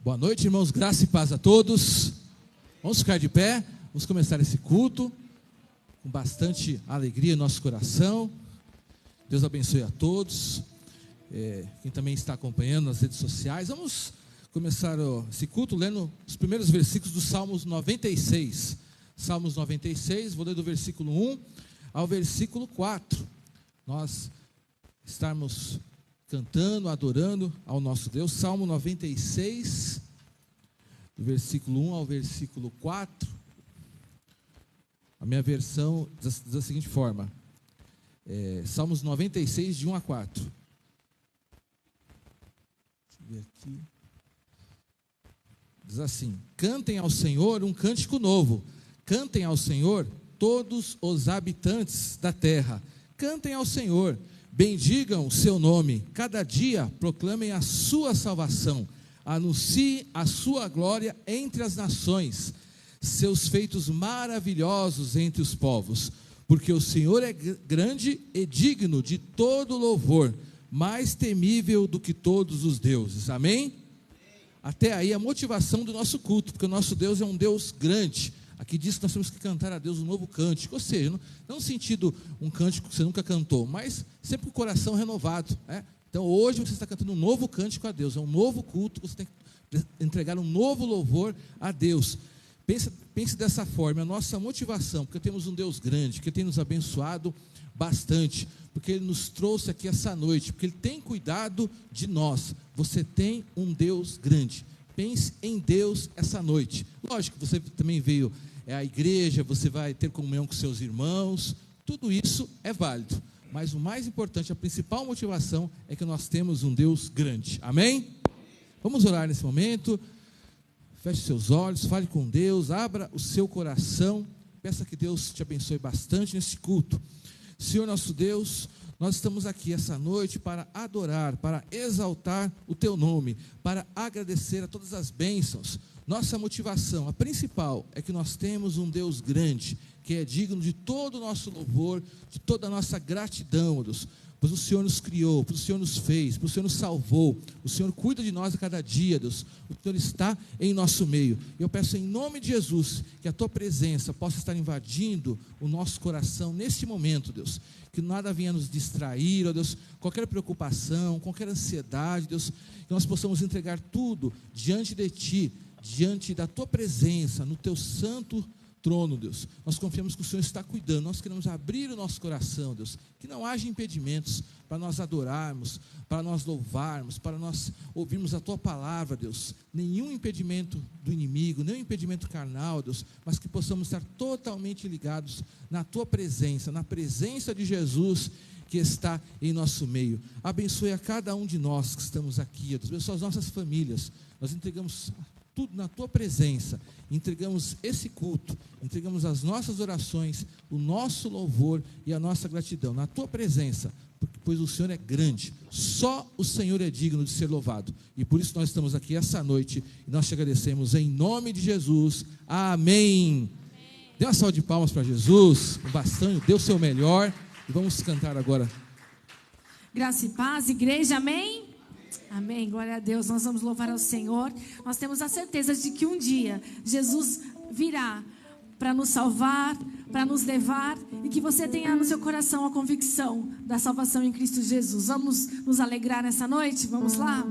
Boa noite, irmãos, graça e paz a todos. Vamos ficar de pé, vamos começar esse culto com bastante alegria no nosso coração. Deus abençoe a todos, quem também está acompanhando nas redes sociais. Vamos começar esse culto lendo os primeiros versículos do Salmos 96. Salmos 96, vou ler do versículo 1 ao versículo 4. Nós estamos cantando, adorando ao nosso Deus. Salmo 96, do versículo 1 ao versículo 4. A minha versão diz da seguinte forma: Salmos 96, de 1 a 4. Deixa eu ver aqui. Diz assim: cantem ao Senhor um cântico novo, cantem ao Senhor todos os habitantes da terra, cantem ao Senhor, bendigam o seu nome, cada dia proclamem a sua salvação, anunciem a sua glória entre as nações, seus feitos maravilhosos entre os povos, porque o Senhor é grande e digno de todo louvor, mais temível do que todos os deuses. Amém? Até aí a motivação do nosso culto, porque o nosso Deus é um Deus grande. Aqui diz que nós temos que cantar a Deus um novo cântico, ou seja, não no sentido um cântico que você nunca cantou, mas sempre com o coração renovado, né? Então hoje você está cantando um novo cântico a Deus, é um novo culto, você tem que entregar um novo louvor a Deus. Pense dessa forma, a nossa motivação, porque temos um Deus grande, que tem nos abençoado bastante, porque Ele nos trouxe aqui essa noite, porque Ele tem cuidado de nós. Você tem um Deus grande. Pense em Deus essa noite. Lógico que você também veio à igreja, você vai ter comunhão com seus irmãos, tudo isso é válido, mas o mais importante, a principal motivação é que nós temos um Deus grande. Amém? Vamos orar nesse momento. Feche seus olhos, fale com Deus, abra o seu coração, peça que Deus te abençoe bastante nesse culto. Senhor nosso Deus, nós estamos aqui essa noite para adorar, para exaltar o Teu nome, para agradecer a todas as bênçãos. Nossa motivação, a principal, é que nós temos um Deus grande, que é digno de todo o nosso louvor, de toda a nossa gratidão, Deus. Pois o Senhor nos criou, pois o Senhor nos fez, pois o Senhor nos salvou, o Senhor cuida de nós a cada dia, Deus. O Senhor está em nosso meio. Eu peço em nome de Jesus, que a Tua presença possa estar invadindo o nosso coração neste momento, Deus. Que nada venha nos distrair, ó Deus, qualquer preocupação, qualquer ansiedade, Deus, que nós possamos entregar tudo diante de Ti, diante da Tua presença, no Teu santo trono, Deus. Nós confiamos que o Senhor está cuidando, nós queremos abrir o nosso coração, Deus, que não haja impedimentos para nós adorarmos, para nós louvarmos, para nós ouvirmos a Tua palavra, Deus. Nenhum impedimento do inimigo, nenhum impedimento carnal, Deus, mas que possamos estar totalmente ligados na Tua presença, na presença de Jesus que está em nosso meio. Abençoe a cada um de nós que estamos aqui, Deus. Abençoe as nossas famílias. Nós entregamos tudo na Tua presença, entregamos esse culto, entregamos as nossas orações, o nosso louvor e a nossa gratidão na Tua presença, pois o Senhor é grande, só o Senhor é digno de ser louvado, e por isso nós estamos aqui essa noite, e nós te agradecemos em nome de Jesus, amém. Dê uma salva de palmas para Jesus, bastante, dê o seu melhor, e vamos cantar agora. Graça e paz, igreja, amém? Amém, glória a Deus, nós vamos louvar ao Senhor. Nós temos a certeza de que um dia Jesus virá para nos salvar, para nos levar, e que você tenha no seu coração a convicção da salvação em Cristo Jesus. Vamos nos alegrar nessa noite? Vamos lá?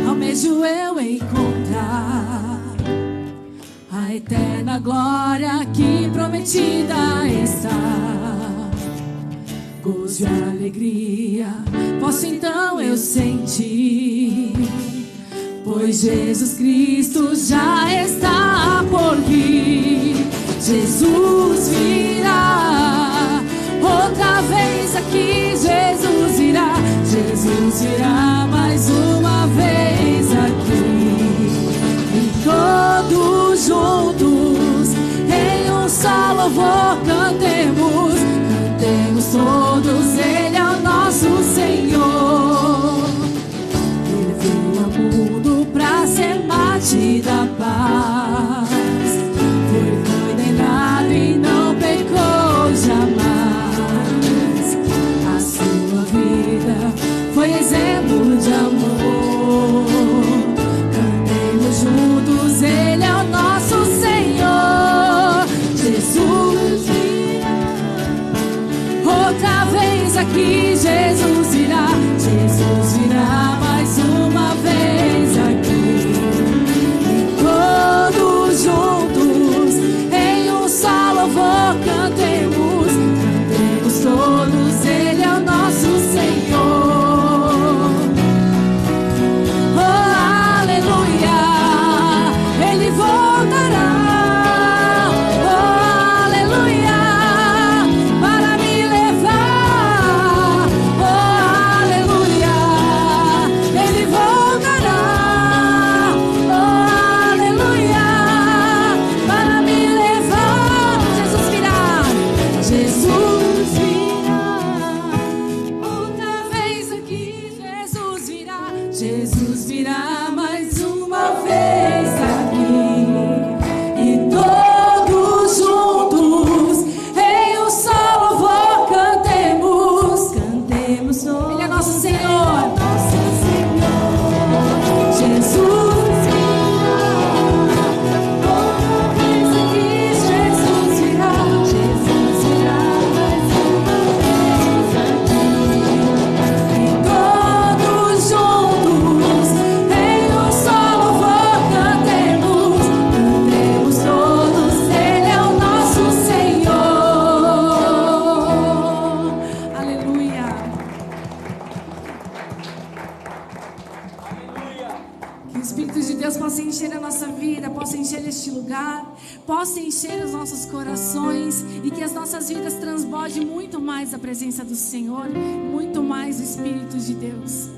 Almejo eu encontrar a eterna glória que prometida está. Gozo e alegria posso então eu sentir, pois Jesus Cristo já está por vir. Jesus virá outra vez aqui, Jesus irá mais uma vez aqui, e todos juntos em um só louvor cantemos todos, Ele é o nosso Senhor. Ele veio te dá paz. Foi condenado e não pecou jamais. A sua vida foi exemplo de amor. Cantemos juntos, Ele é o nosso Senhor. Jesus virá. Outra vez aqui Jesus virá. Jesus virá mais uma vez aqui. E todos juntos em um só louvor cantemos. Cantemos todos, Ele é o nosso Senhor. Oh, aleluia, Ele voltará. Oh, aleluia, para me levar. Oh, aleluia, Ele voltará. Oh, aleluia, para me levar. Jesus virá. Jesus virá. Outra vez aqui Jesus virá. Jesus virá mais uma vez aqui. E todos juntos em um só louvor cantemos. Cantemos todos. Ele é nosso Senhor. Nosso Senhor. Jesus virá. Outra vez aqui Jesus virá. Jesus virá mais uma vez aqui. E todos juntos em um só louvor cantemos. Cantemos todos, Ele é o nosso Senhor. Aleluia. Que o Espírito de Deus possa encher a nossa vida, possa encher este lugar, possa encher os nossos corações e que as nossas vidas transbordem muito mais a presença do Senhor, muito mais o Espírito de Deus.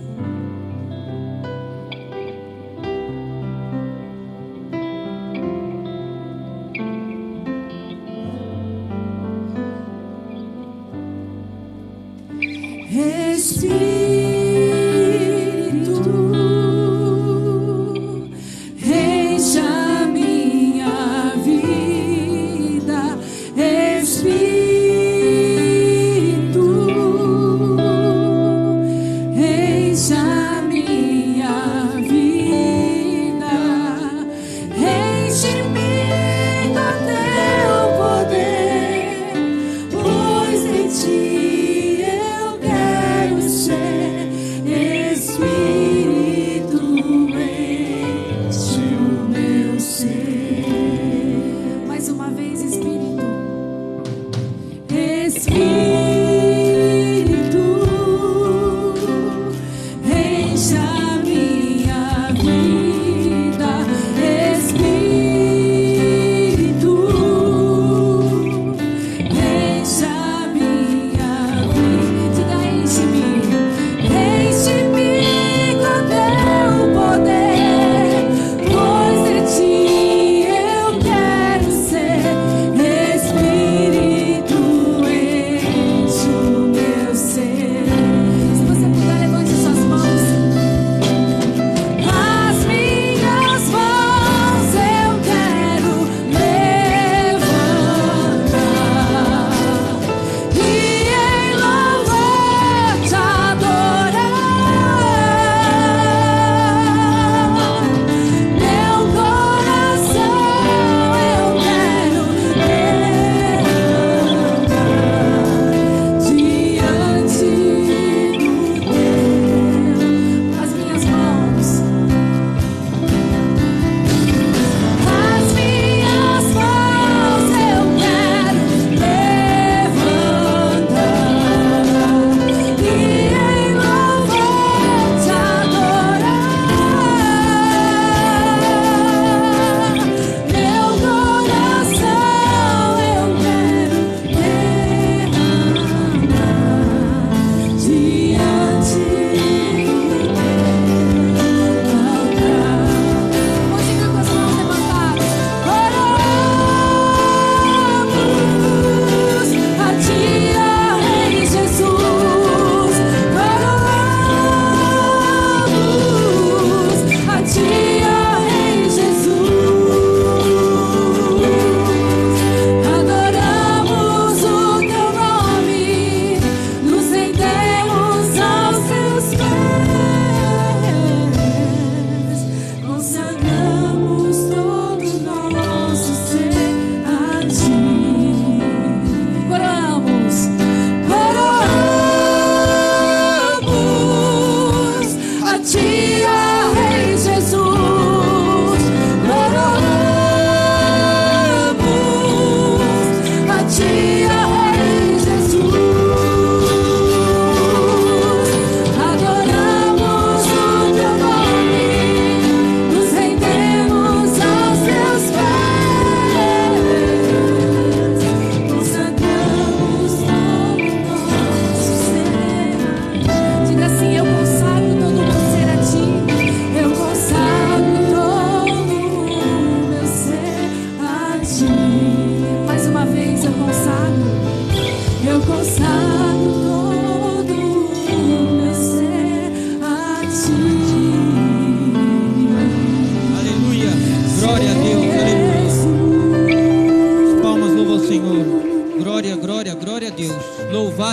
Espírito, encha a minha vida. Espírito, encha a minha vida. Enche-me do teu poder, pois em ti eu quero ser.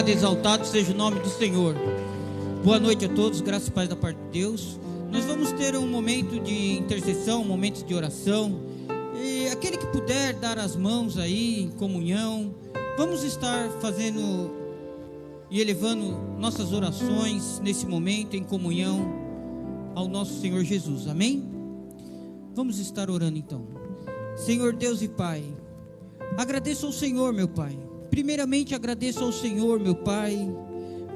louvado e exaltado seja o nome do Senhor. Boa noite a todos, graças e paz da parte de Deus. Nós vamos ter um momento de intercessão, um momento de oração. E aquele que puder dar as mãos aí em comunhão, vamos estar fazendo e elevando nossas orações nesse momento em comunhão ao nosso Senhor Jesus, amém? Vamos estar orando então. Senhor Deus e Pai, agradeço ao Senhor, meu Pai. Primeiramente agradeço ao Senhor, meu Pai,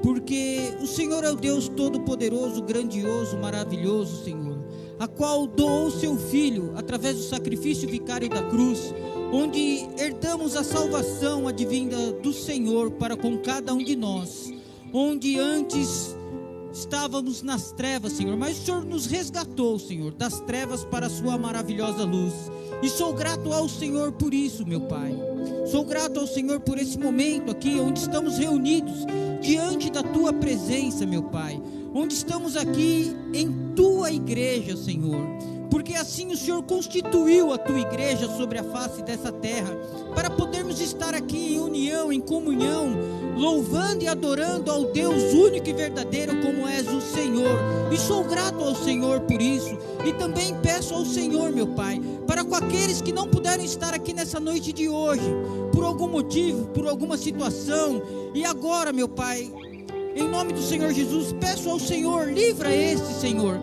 porque o Senhor é o Deus todo-poderoso, grandioso, maravilhoso, Senhor, a qual doou seu Filho através do sacrifício vicário da cruz, onde herdamos a salvação advinda do Senhor para com cada um de nós, onde antes estávamos nas trevas, Senhor, mas o Senhor nos resgatou, Senhor, das trevas para a sua maravilhosa luz, e sou grato ao Senhor por isso, meu Pai. Sou grato ao Senhor por esse momento aqui, onde estamos reunidos diante da Tua presença, meu Pai, onde estamos aqui em Tua igreja, Senhor, porque assim o Senhor constituiu a Tua igreja sobre a face dessa terra, para podermos estar aqui em união, em comunhão, louvando e adorando ao Deus único e verdadeiro como és o Senhor, e sou grato ao Senhor por isso, e também peço ao Senhor, meu Pai, para com aqueles que não puderam estar aqui nessa noite de hoje, por algum motivo, por alguma situação, e agora, meu Pai, em nome do Senhor Jesus, peço ao Senhor, livra este, Senhor,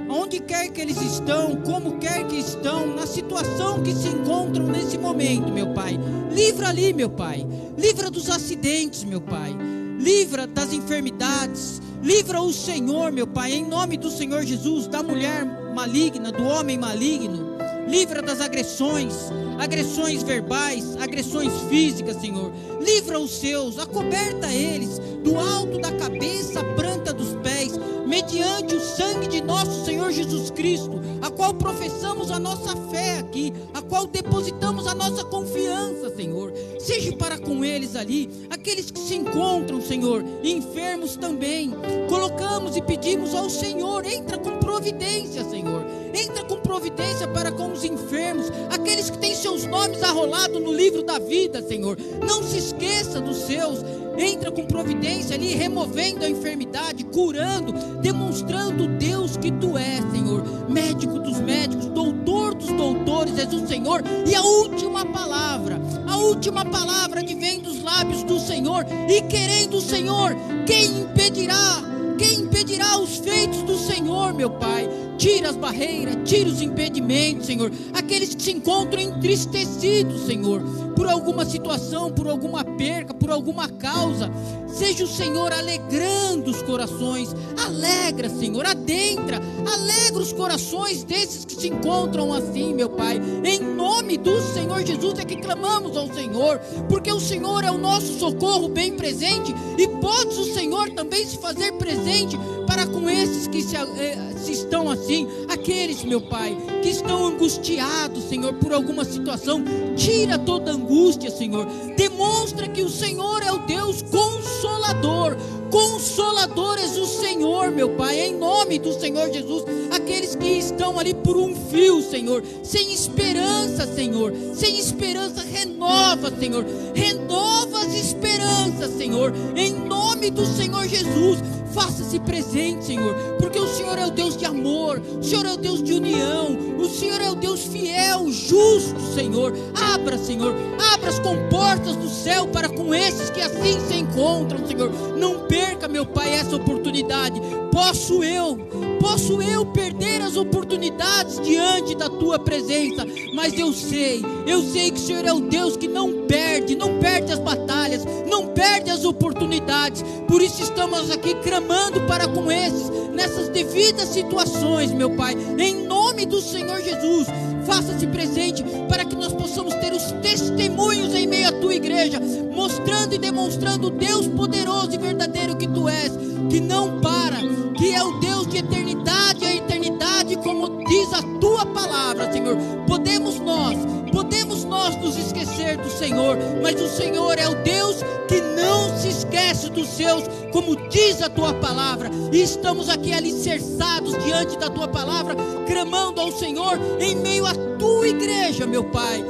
onde quer que eles estão, como quer que estão, na situação que se encontram nesse momento, meu Pai, livra ali, meu Pai, livra dos acidentes, meu Pai, livra das enfermidades, livra o Senhor, meu Pai, em nome do Senhor Jesus, da mulher maligna, do homem maligno, livra das agressões verbais, agressões físicas, Senhor, livra os seus, acoberta eles, do alto da cabeça à planta dos pés, mediante o sangue de nosso Senhor Jesus Cristo, a qual professamos a nossa fé aqui, a qual depositamos a nossa confiança, Senhor, seja para com eles ali, aqueles que se encontram, Senhor, enfermos também, colocamos e pedimos ao Senhor, entra com providência, Senhor, entra com providência para com os enfermos, aqueles que têm seus nomes arrolados no livro da vida, Senhor, não se esqueça dos seus, entra com providência ali, removendo a enfermidade, curando, demonstrando o Deus que Tu és, Senhor, médico dos médicos, doutor dos doutores, és o Senhor, e a última palavra que vem dos lábios do Senhor, e querendo o Senhor, quem impedirá os feitos do Senhor, meu Pai? Tira as barreiras, tira os impedimentos, Senhor, aqueles que se encontram entristecidos, Senhor, por alguma situação, por alguma perca, por alguma causa, seja o Senhor alegrando os corações, alegra, Senhor, alegra os corações desses que se encontram assim, meu Pai, em nome do Senhor Jesus é que clamamos ao Senhor, porque o Senhor é o nosso socorro bem presente, e pode o Senhor também se fazer presente para com esses que se estão assim, aqueles, meu Pai, que estão angustiados, Senhor, por alguma situação, tira toda angústia, Senhor, demonstra que o Senhor é o Deus consolador és o Senhor, meu Pai, em nome do Senhor Jesus, aqueles que estão ali por um fio, Senhor, sem esperança, Senhor, renova, Senhor, renova as esperanças, Senhor, em nome do Senhor Jesus, faça-se presente, Senhor, porque o Senhor é o Deus de amor, o Senhor é o Deus de união, o Senhor é o Deus fiel, justo, Senhor, abra, Senhor, abra as comportas do céu para com esses que assim se encontram, Senhor, não perca, meu Pai, essa oportunidade, posso eu perder as oportunidades diante da Tua presença, mas eu sei que o Senhor é o Deus que não perde as batalhas, não perde as oportunidades, por isso estamos aqui clamando para com esses, nessas devidas situações, meu Pai, em nome do Senhor Jesus, faça-se presente para que nós possamos ter os testemunhos em meio à Tua igreja, mostrando e demonstrando o Deus poderoso e verdadeiro que Tu és, que não para, que é o Deus de eternidade a eternidade, como diz a Tua palavra, Senhor. Podemos nós nos esquecer do Senhor, mas o Senhor é o Deus que não se esquece dos seus, como diz a Tua palavra, e estamos aqui alicerçados diante da Tua palavra, clamando ao Senhor em meio à Tua igreja, meu Pai.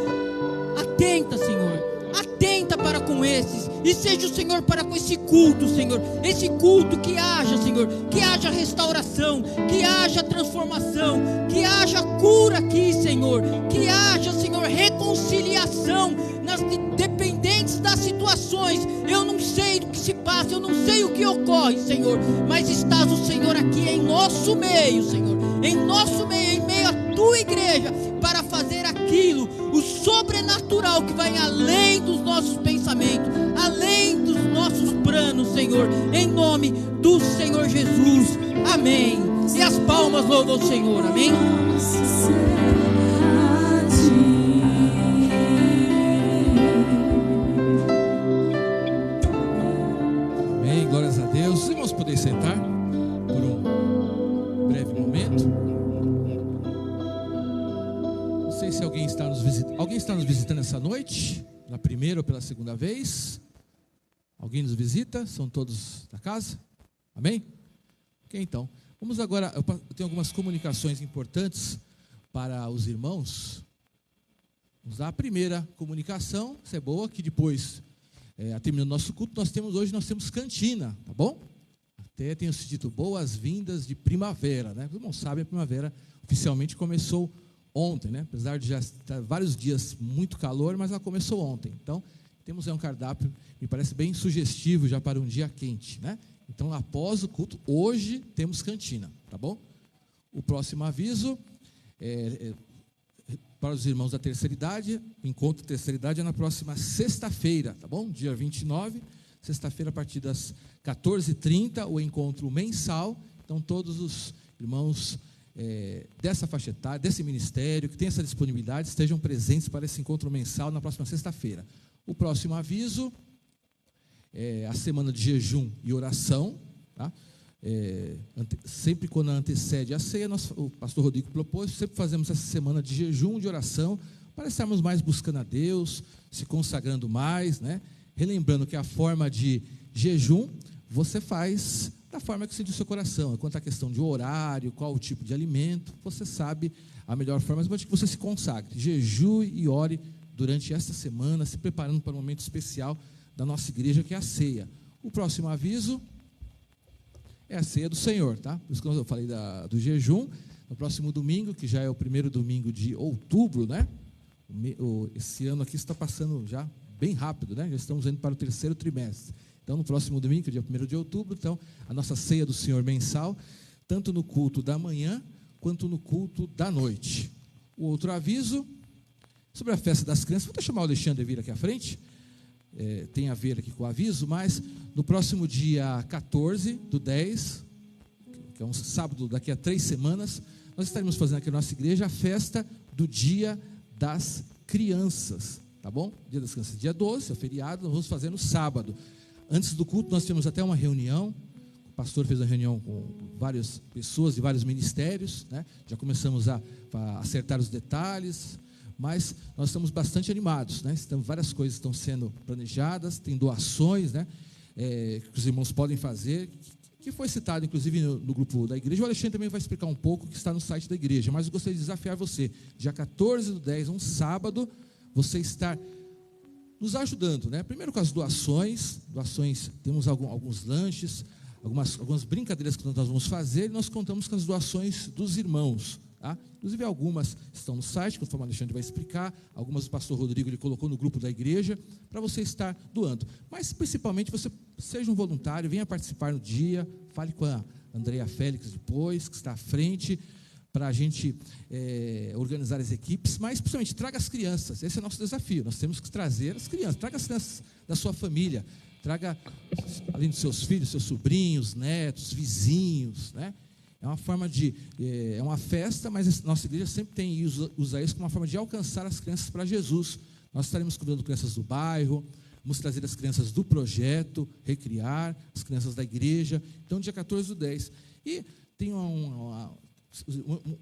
Atenta, Senhor, atenta para com esses e seja o Senhor para com esse culto, Senhor, esse culto que haja, Senhor, que haja restauração, que haja transformação, que haja cura aqui, Senhor, que haja, Senhor, reconciliação nas dependentes das situações. Eu não sei do que se passa, eu não sei o que ocorre, Senhor, mas estás o Senhor aqui em nosso meio, Senhor, em nosso meio, em meio à tua igreja, para fazer aquilo, o sobrenatural que vai além dos nossos pensamentos, além dos nossos planos, Senhor, em nome do Senhor Jesus, amém. E as palmas louvam o Senhor, amém. Amém, glórias a Deus. Os irmãos podem sentar por um breve momento. Não sei se alguém está nos visitando. Alguém está nos visitando essa noite? Na primeira ou pela segunda vez? Alguém nos visita? São todos da casa? Amém? Ok, então. Vamos agora, eu tenho algumas comunicações importantes para os irmãos. Vamos dar a primeira comunicação, isso é boa, que depois, terminando o nosso culto, hoje nós temos cantina, tá bom? Até tenho dito boas-vindas de primavera, né? Os irmãos sabem, a primavera oficialmente começou ontem, né? Apesar de já estar vários dias muito calor, mas ela começou ontem. Então, temos aí um cardápio, me parece bem sugestivo já para um dia quente, né? Então, após o culto, hoje temos cantina, tá bom? O próximo aviso para os irmãos da terceira idade, o encontro da terceira idade é na próxima sexta-feira, tá bom? Dia 29, sexta-feira a partir das 14h30, o encontro mensal. Então, todos os irmãos dessa faixa etária, desse ministério, que tem essa disponibilidade, estejam presentes para esse encontro mensal na próxima sexta-feira. O próximo aviso a semana de jejum e oração, tá? Sempre quando antecede a ceia, o pastor Rodrigo propôs, sempre fazemos essa semana de jejum, de oração, para estarmos mais buscando a Deus, se consagrando mais, né? Relembrando que a forma de jejum, você faz da forma que sente o seu coração. Quanto à questão de horário, qual o tipo de alimento, você sabe a melhor forma, mas que você se consagre, jejue e ore durante esta semana, se preparando para um momento especial da nossa igreja, que é a ceia. O próximo aviso é a ceia do Senhor, tá? Por isso que eu falei do jejum. No próximo domingo, que já é o primeiro domingo de outubro, né? Esse ano aqui está passando já bem rápido, né? Já estamos indo para o terceiro trimestre. Então, no próximo domingo, dia 1º de outubro, então, a nossa ceia do Senhor mensal, tanto no culto da manhã, quanto no culto da noite. O outro aviso, sobre a festa das crianças, vou até chamar o Alexandre vir aqui à frente, tem a ver aqui com o aviso, mas no próximo dia 14/10, que é um sábado daqui a 3 semanas, nós estaremos fazendo aqui na nossa igreja a festa do Dia das Crianças, tá bom? Dia das Crianças, dia 12, é feriado, nós vamos fazer no sábado. Antes do culto nós tivemos até uma reunião, o pastor fez uma reunião com várias pessoas de vários ministérios, né? Já começamos a acertar os detalhes, mas nós estamos bastante animados, né? Várias coisas estão sendo planejadas, tem doações, né? Que os irmãos podem fazer, que foi citado inclusive no grupo da igreja. O Alexandre também vai explicar um pouco, que está no site da igreja, mas eu gostaria de desafiar você, dia 14/10, um sábado, você estar nos ajudando, né? Primeiro com as doações, temos alguns lanches, algumas brincadeiras que nós vamos fazer, e nós contamos com as doações dos irmãos, tá? Inclusive algumas estão no site, conforme o Alexandre vai explicar, algumas o pastor Rodrigo ele colocou no grupo da igreja, para você estar doando, mas principalmente você seja um voluntário, venha participar no dia, fale com a Andrea Félix depois, que está à frente, para a gente organizar as equipes, mas principalmente traga as crianças, esse é o nosso desafio, nós temos que trazer as crianças, traga as crianças da sua família, traga, além dos seus filhos, seus sobrinhos, netos, vizinhos, né? É uma forma é uma festa, mas a nossa igreja sempre usa isso como uma forma de alcançar as crianças para Jesus. Nós estaremos convidando crianças do bairro, vamos trazer as crianças do projeto, Recriar, as crianças da igreja, então dia 14/10, e tem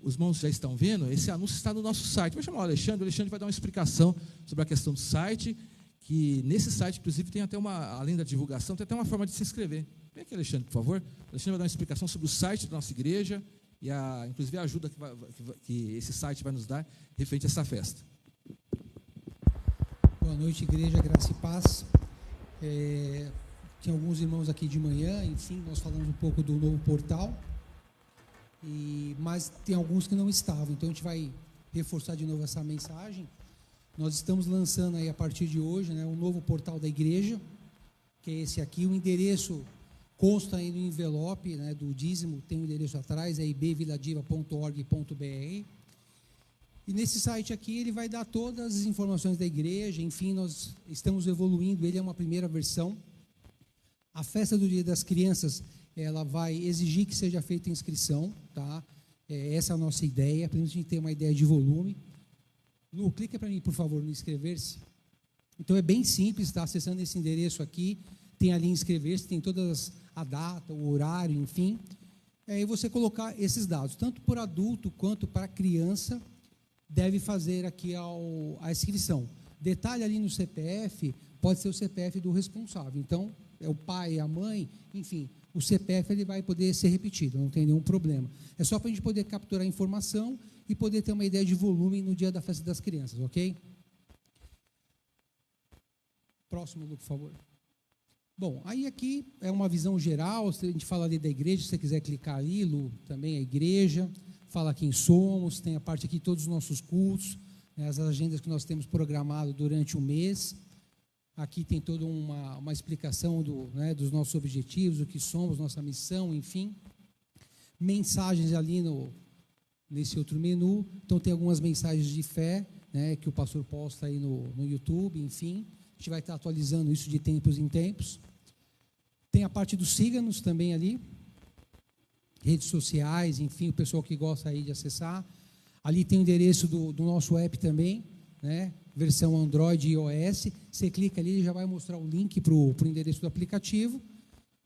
os irmãos já estão vendo, esse anúncio está no nosso site. Vou chamar o Alexandre vai dar uma explicação sobre a questão do site, que nesse site, inclusive, tem até além da divulgação, tem até uma forma de se inscrever. Vem aqui, Alexandre, por favor. O Alexandre vai dar uma explicação sobre o site da nossa igreja, e inclusive a ajuda que esse site vai nos dar referente a essa festa. Boa noite, igreja, graça e paz. Tinha alguns irmãos aqui de manhã, enfim, nós falamos um pouco do novo portal, mas tem alguns que não estavam, então a gente vai reforçar de novo essa mensagem. Nós estamos lançando aí a partir de hoje, né, um novo portal da igreja, que é esse aqui. O endereço consta aí no envelope, né, do dízimo, tem um endereço atrás, é ibviladiva.org.br. E nesse site aqui ele vai dar todas as informações da igreja, enfim, nós estamos evoluindo, ele é uma primeira versão. A festa do Dia das Crianças, ela vai exigir que seja feita inscrição, tá? Essa é a nossa ideia, para a gente ter uma ideia de volume. Lu, clica para mim, por favor, no inscrever-se. Então é bem simples, está acessando esse endereço aqui, tem ali inscrever-se, tem todas a data, o horário, enfim. E você colocar esses dados, tanto por adulto quanto para criança, deve fazer aqui a inscrição. Detalhe ali no CPF, pode ser o CPF do responsável. Então, é o pai, a mãe, enfim, o CPF ele vai poder ser repetido, não tem nenhum problema. É só para a gente poder capturar a informação e poder ter uma ideia de volume no dia da festa das crianças, ok? Próximo, Lu, por favor. Bom, aí aqui é uma visão geral, a gente fala ali da igreja, se você quiser clicar ali, Lu, também a igreja, fala quem somos, tem a parte aqui, todos os nossos cultos, né, as agendas que nós temos programado durante o mês. Aqui tem toda uma explicação dos nossos objetivos, o que somos, nossa missão, enfim. Mensagens ali nesse outro menu. Então, tem algumas mensagens de fé, né, que o pastor posta aí no YouTube, enfim. A gente vai estar atualizando isso de tempos em tempos. Tem a parte dos siga-nos também ali. Redes sociais, enfim, o pessoal que gosta aí de acessar. Ali tem o endereço do nosso app também, né? Versão Android e iOS, você clica ali, já vai mostrar o link para o endereço do aplicativo,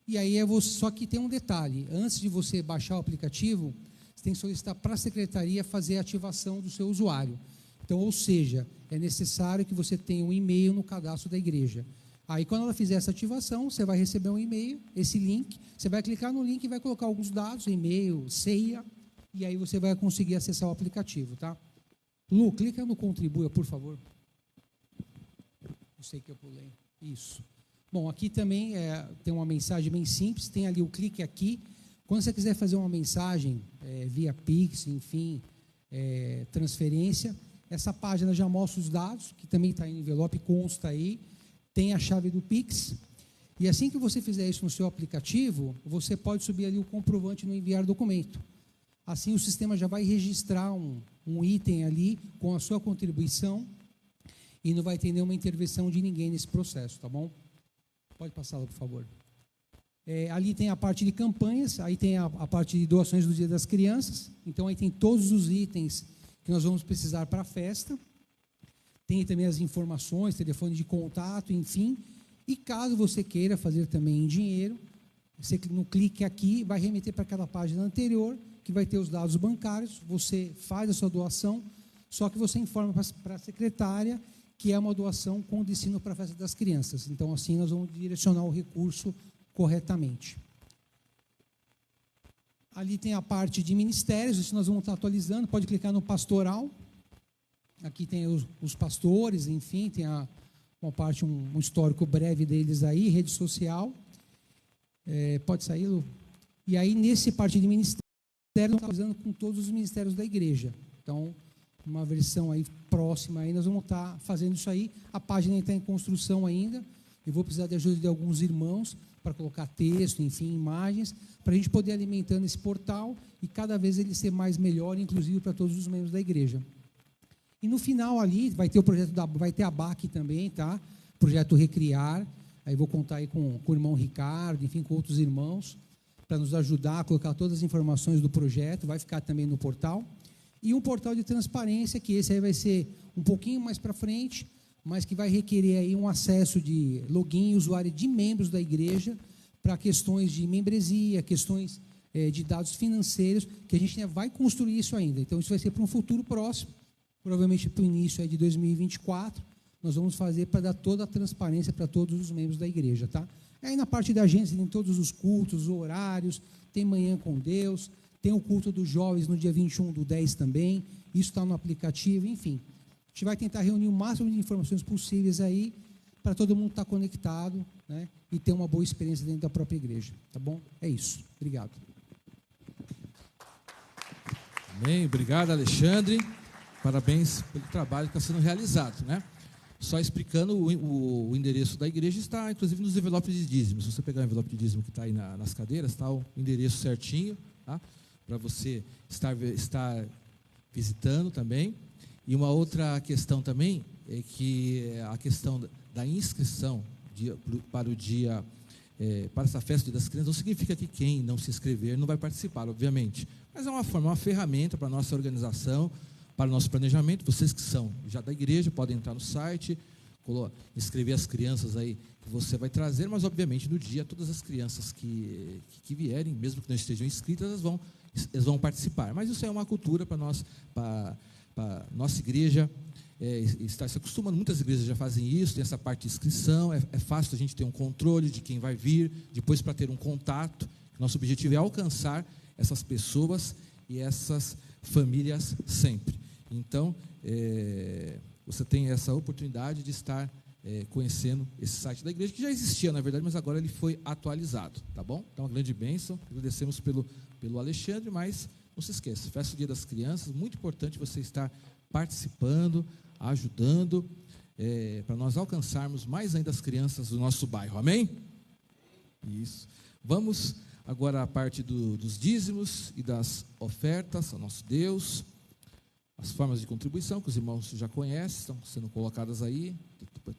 e aí só que tem um detalhe, antes de você baixar o aplicativo, você tem que solicitar para a secretaria fazer a ativação do seu usuário. Então, ou seja, é necessário que você tenha um e-mail no cadastro da igreja. Aí, quando ela fizer essa ativação, você vai receber um e-mail, esse link, você vai clicar no link e vai colocar alguns dados, e-mail, senha, e aí você vai conseguir acessar o aplicativo, tá? Lu, clica no Contribua, por favor. Eu sei que eu pulei. Isso. Bom, aqui também tem uma mensagem bem simples, tem ali o clique aqui. Quando você quiser fazer uma mensagem via Pix, enfim, transferência, essa página já mostra os dados, que também está em envelope, consta aí, tem a chave do Pix, e assim que você fizer isso no seu aplicativo, você pode subir ali o comprovante no enviar documento. Assim o sistema já vai registrar um item ali com a sua contribuição, e não vai ter nenhuma intervenção de ninguém nesse processo, tá bom? Pode passá-la, por favor. Ali tem a parte de campanhas, aí tem a parte de doações do Dia das Crianças, então aí tem todos os itens que nós vamos precisar para a festa, tem também as informações, telefone de contato, enfim, e caso você queira fazer também em dinheiro, você no clique aqui vai remeter para aquela página anterior, que vai ter os dados bancários, você faz a sua doação, só que você informa para a secretária que é uma doação com destino para a festa das crianças. Então, assim, nós vamos direcionar o recurso corretamente. Ali tem a parte de ministérios, isso nós vamos estar atualizando, pode clicar no pastoral. Aqui tem os pastores, enfim, tem uma parte, um histórico breve deles aí, rede social. Pode sair, Lu? E aí, nesse parte de ministério, nós estamos atualizando com todos os ministérios da igreja. Então, uma versão aí próxima, aí nós vamos estar fazendo isso aí. A página está em construção ainda. Eu vou precisar de ajuda de alguns irmãos para colocar texto, enfim, imagens, para a gente poder alimentando esse portal e cada vez ele ser mais melhor, inclusive para todos os membros da igreja. E no final ali vai ter o projeto vai ter a BAC também, tá? Projeto Recriar. Aí vou contar aí com o irmão Ricardo, enfim, com outros irmãos, para nos ajudar a colocar todas as informações do projeto. Vai ficar também no portal. E um portal de transparência, que esse aí vai ser um pouquinho mais para frente, mas que vai requerer aí um acesso de login e usuário de membros da igreja para questões de membresia, questões de dados financeiros, que a gente vai construir isso ainda. Então, isso vai ser para um futuro próximo, provavelmente para o início aí de 2024, nós vamos fazer para dar toda a transparência para todos os membros da igreja, tá? Aí na parte da agência tem todos os cultos, os horários, tem Manhã com Deus, tem o culto dos jovens no dia 21/10 também, isso está no aplicativo, enfim. A gente vai tentar reunir o máximo de informações possíveis aí, para todo mundo estar conectado, né, e ter uma boa experiência dentro da própria igreja, tá bom? É isso. Obrigado. Amém. Obrigado, Alexandre. Parabéns pelo trabalho que está sendo realizado, né? Só explicando, o endereço da igreja está, inclusive, nos envelopes de dízimo. Se você pegar o envelope de dízimo que está aí nas cadeiras, está o endereço certinho, tá? Para você estar visitando também. E uma outra questão também é que a questão da inscrição para o dia, para essa festa das crianças, não significa que quem não se inscrever não vai participar, obviamente. Mas é uma ferramenta para a nossa organização, para o nosso planejamento. Vocês que são já da igreja podem entrar no site, inscrever as crianças aí que você vai trazer, mas obviamente no dia todas as crianças que vierem, mesmo que não estejam inscritas, elas vão participar. Mas isso é uma cultura para nós, para nossa igreja estar se acostumando. Muitas igrejas já fazem isso, tem essa parte de inscrição, é fácil a gente ter um controle de quem vai vir, depois para ter um contato. Nosso objetivo é alcançar essas pessoas e essas famílias sempre. Então, você tem essa oportunidade de estar conhecendo esse site da igreja, que já existia, na verdade, mas agora ele foi atualizado, tá bom? Então, uma grande bênção, agradecemos pelo Alexandre, mas não se esqueça, festa do Dia das Crianças, muito importante você estar participando, ajudando, para nós alcançarmos mais ainda as crianças do nosso bairro, amém? Isso. Vamos agora à parte dos dízimos e das ofertas ao nosso Deus. As formas de contribuição, que os irmãos já conhecem, estão sendo colocadas aí.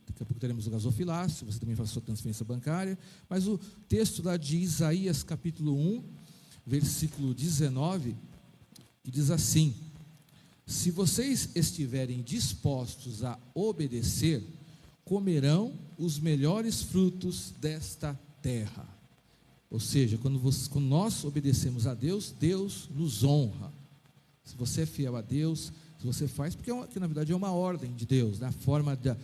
Daqui a pouco teremos o gasofilácio, você também faz a sua transferência bancária. Mas o texto lá de Isaías, capítulo 1, versículo 19, que diz assim: se vocês estiverem dispostos a obedecer, comerão os melhores frutos desta terra. Ou seja, quando nós obedecemos a Deus, Deus nos honra. Se você é fiel a Deus, se você faz, porque na verdade é uma ordem de Deus, né? A forma da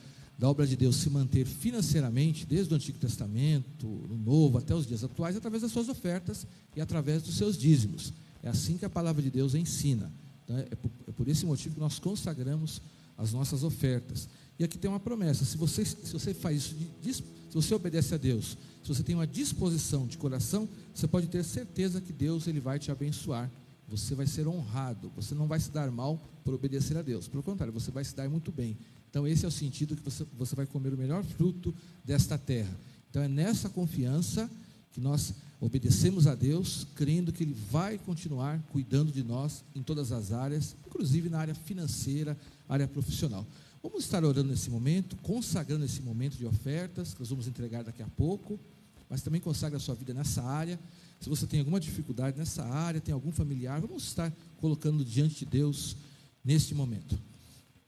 obra de Deus se manter financeiramente, desde o Antigo Testamento, no Novo, até os dias atuais, através das suas ofertas e através dos seus dízimos. É assim que a palavra de Deus ensina. Então, é por esse motivo que nós consagramos as nossas ofertas. E aqui tem uma promessa: se você faz isso, se você obedece a Deus, se você tem uma disposição de coração, você pode ter certeza que Deus ele vai te abençoar. Você vai ser honrado, você não vai se dar mal por obedecer a Deus. Pelo contrário, você vai se dar muito bem. Então esse é o sentido que você vai comer o melhor fruto desta terra. Então é nessa confiança que nós obedecemos a Deus, crendo que Ele vai continuar cuidando de nós em todas as áreas, inclusive na área financeira, área profissional. Vamos estar orando nesse momento, consagrando esse momento de ofertas, que nós vamos entregar daqui a pouco, mas também consagra a sua vida nessa área. Se você tem alguma dificuldade nessa área, tem algum familiar, vamos estar colocando diante de Deus neste momento.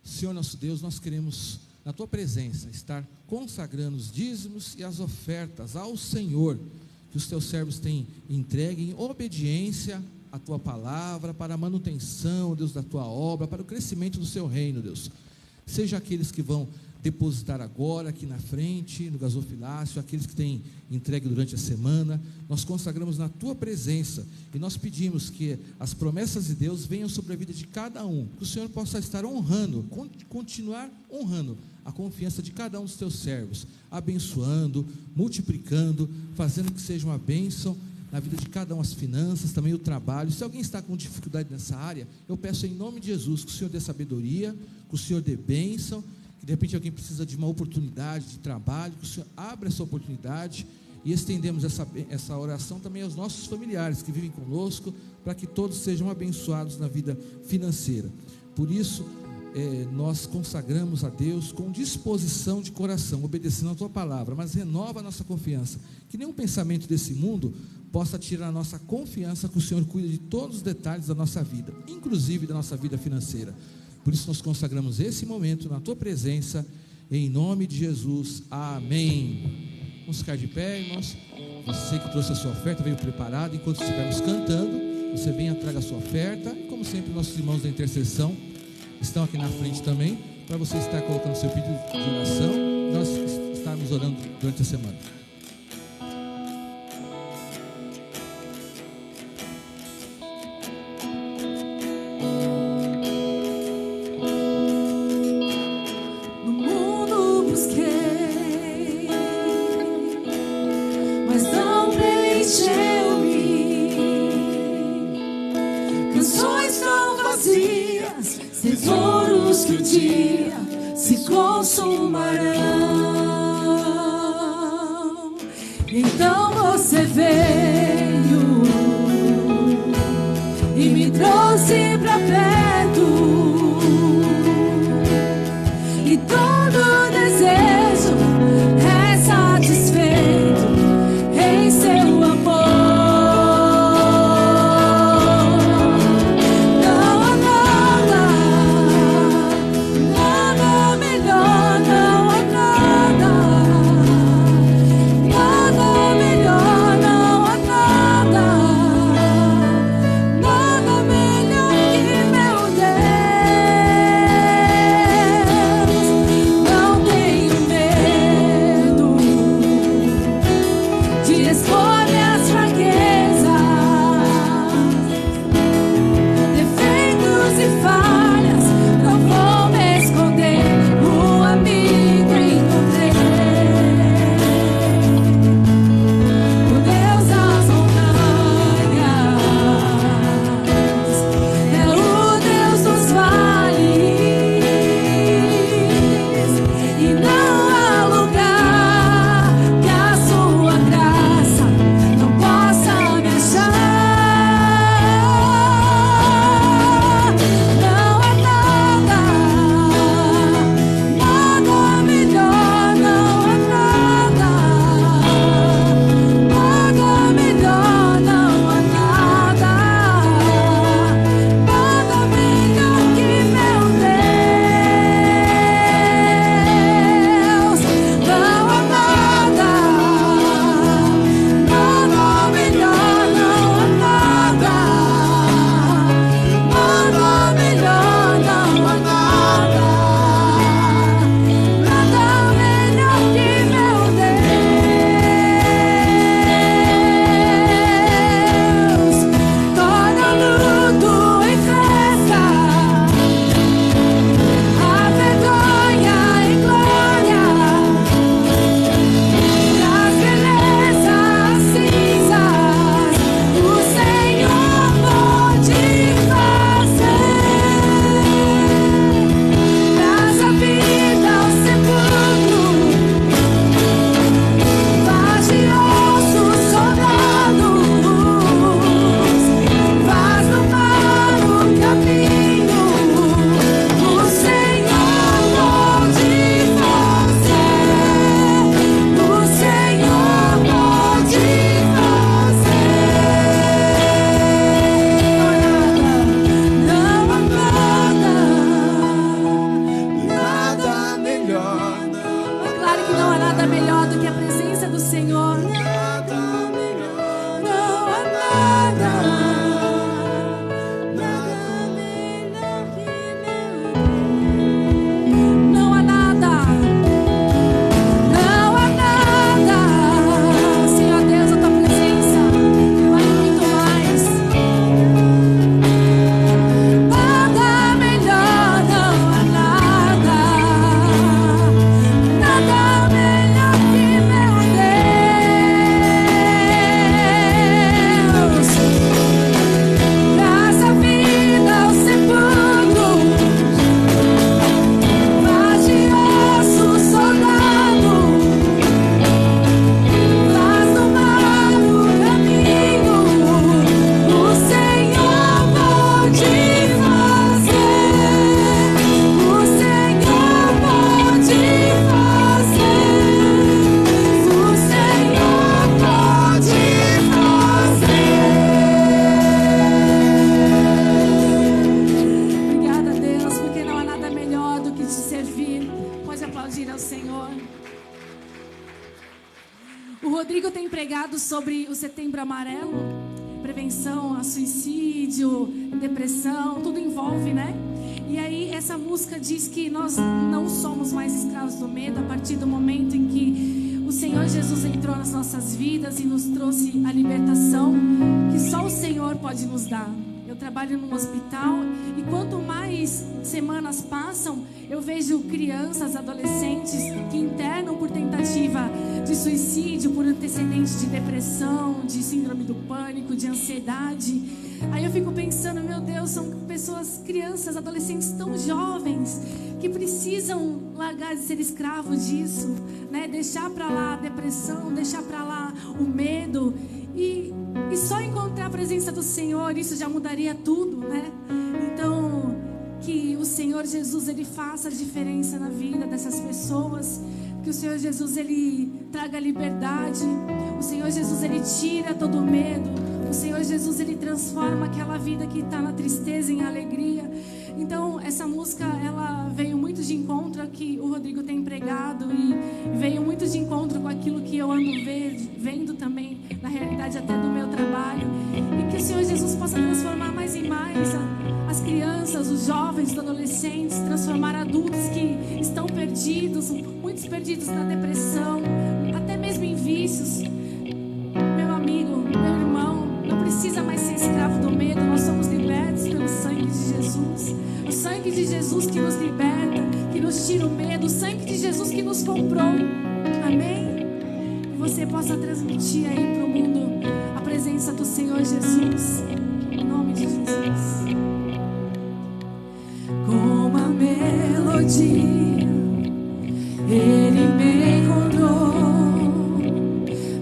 Senhor nosso Deus, nós queremos, na Tua presença, estar consagrando os dízimos e as ofertas ao Senhor, que os Teus servos têm entregue em obediência à Tua palavra, para a manutenção, Deus, da Tua obra, para o crescimento do Seu reino, Deus. Seja aqueles que vão depositar agora aqui na frente, no gasofilácio, aqueles que têm entregue durante a semana, nós consagramos na Tua presença e nós pedimos que as promessas de Deus venham sobre a vida de cada um, que o Senhor possa estar honrando, continuar honrando a confiança de cada um dos Teus servos, abençoando, multiplicando, fazendo que seja uma bênção na vida de cada um, as finanças, também o trabalho. Se alguém está com dificuldade nessa área, eu peço em nome de Jesus que o Senhor dê sabedoria, que o Senhor dê bênção, que de repente alguém precisa de uma oportunidade de trabalho, que o Senhor abra essa oportunidade, e estendemos essa oração também aos nossos familiares que vivem conosco, para que todos sejam abençoados na vida financeira. Por isso, nós consagramos a Deus com disposição de coração, obedecendo a Tua palavra, mas renova a nossa confiança, que nenhum pensamento desse mundo possa tirar a nossa confiança que o Senhor cuida de todos os detalhes da nossa vida, inclusive da nossa vida financeira. Por isso nós consagramos esse momento na Tua presença, em nome de Jesus, amém. Vamos ficar de pé, irmãos. Você que trouxe a sua oferta, veio preparado, enquanto estivermos cantando, você venha, traga a sua oferta, e como sempre nossos irmãos da intercessão estão aqui na frente também, para você estar colocando seu pedido de oração, nós estarmos orando durante a semana. No mundo busquei mas não preencheu-me. Canções tão vazias, tesouros que um dia se consumarão. Então você veio e me trouxe pra perto, e todo desejo é satisfeito em seu amor. Não há nada, nada melhor, não há nada, nada melhor, não há nada, nada melhor que meu Deus. Não tenho medo de expor minhas fraquezas, defeitos e falhas, não vou me esconder. O amigo encontrei, o Deus das montanhas, é o Deus dos vales, e não há lugar que a sua graça não possa me achar. Não há nada, nada melhor, não há nada, nada melhor, não há nada, nada melhor que meu Deus. Não há nada, nada melhor, não há nada, nada melhor, não há nada, nada melhor que meu Deus. Torna luto em festa, a vergonha em glória, das belezas cinzas, o Senhor pode fazer. Traz a vida ao sepulcro, faz de ossos soldados, faz do mar o caminho, o Senhor pode fazer, o Senhor pode fazer. Não há nada, nada melhor. Claro que não há nada melhor do que a presença do Senhor. Não há nada, nada melhor que meu Deus. Não há nada, não há nada, Senhor Deus, a tua presença vale muito mais. Nada melhor, não há nada, nada melhor que meu Deus. Traz a vida ao sepulcro, faz de ossos soldados, faz do mar o caminho, o Senhor pode fazer, o Senhor pode fazer, o Senhor pode fazer. Obrigada, Deus, porque não há nada melhor do que te servir. Pode aplaudir ao Senhor. O Rodrigo tem pregado sobre o Setembro Amarelo, prevenção a suicídio, depressão, tudo envolve, né? E aí essa música diz que nós não somos mais escravos do medo a partir do momento em que o Senhor Jesus entrou nas nossas vidas e nos trouxe a libertação que só o Senhor pode nos dar. Eu trabalho num hospital e quanto mais semanas passam, eu vejo crianças, adolescentes que internam por tentativa de suicídio, por antecedentes de depressão, de síndrome do pânico, de ansiedade. Aí eu fico pensando, meu Deus, são pessoas, crianças, adolescentes tão jovens que precisam largar de ser escravos disso, né? Deixar para lá a depressão, deixar para lá o medo e só encontrar a presença do Senhor, isso já mudaria tudo, né? Então, que o Senhor Jesus, Ele faça a diferença na vida dessas pessoas, que o Senhor Jesus, Ele traga liberdade, o Senhor Jesus, Ele tira todo o medo, o Senhor Jesus, Ele transforma aquela vida que está na tristeza em alegria. Então, essa música, ela veio muito de encontro ao que o Rodrigo tem pregado e veio muito de encontro com aquilo que eu ando vendo também, na realidade até do meu trabalho. E que o Senhor Jesus possa transformar mais e mais as crianças, os jovens, os adolescentes, transformar adultos que estão perdidos, muitos perdidos na depressão, até mesmo em vícios. Meu amigo, meu irmão, não precisa mais ser escravo do medo, nós somos libertos pelo sangue de Jesus. O sangue de Jesus que nos liberta, que nos tira o medo, o sangue de Jesus que nos comprou. Amém? Que você possa transmitir aí para o mundo a presença do Senhor Jesus. Em nome de Jesus. Com a melodia, Ele me encontrou,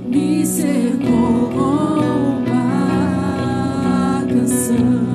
me cercou com uma canção.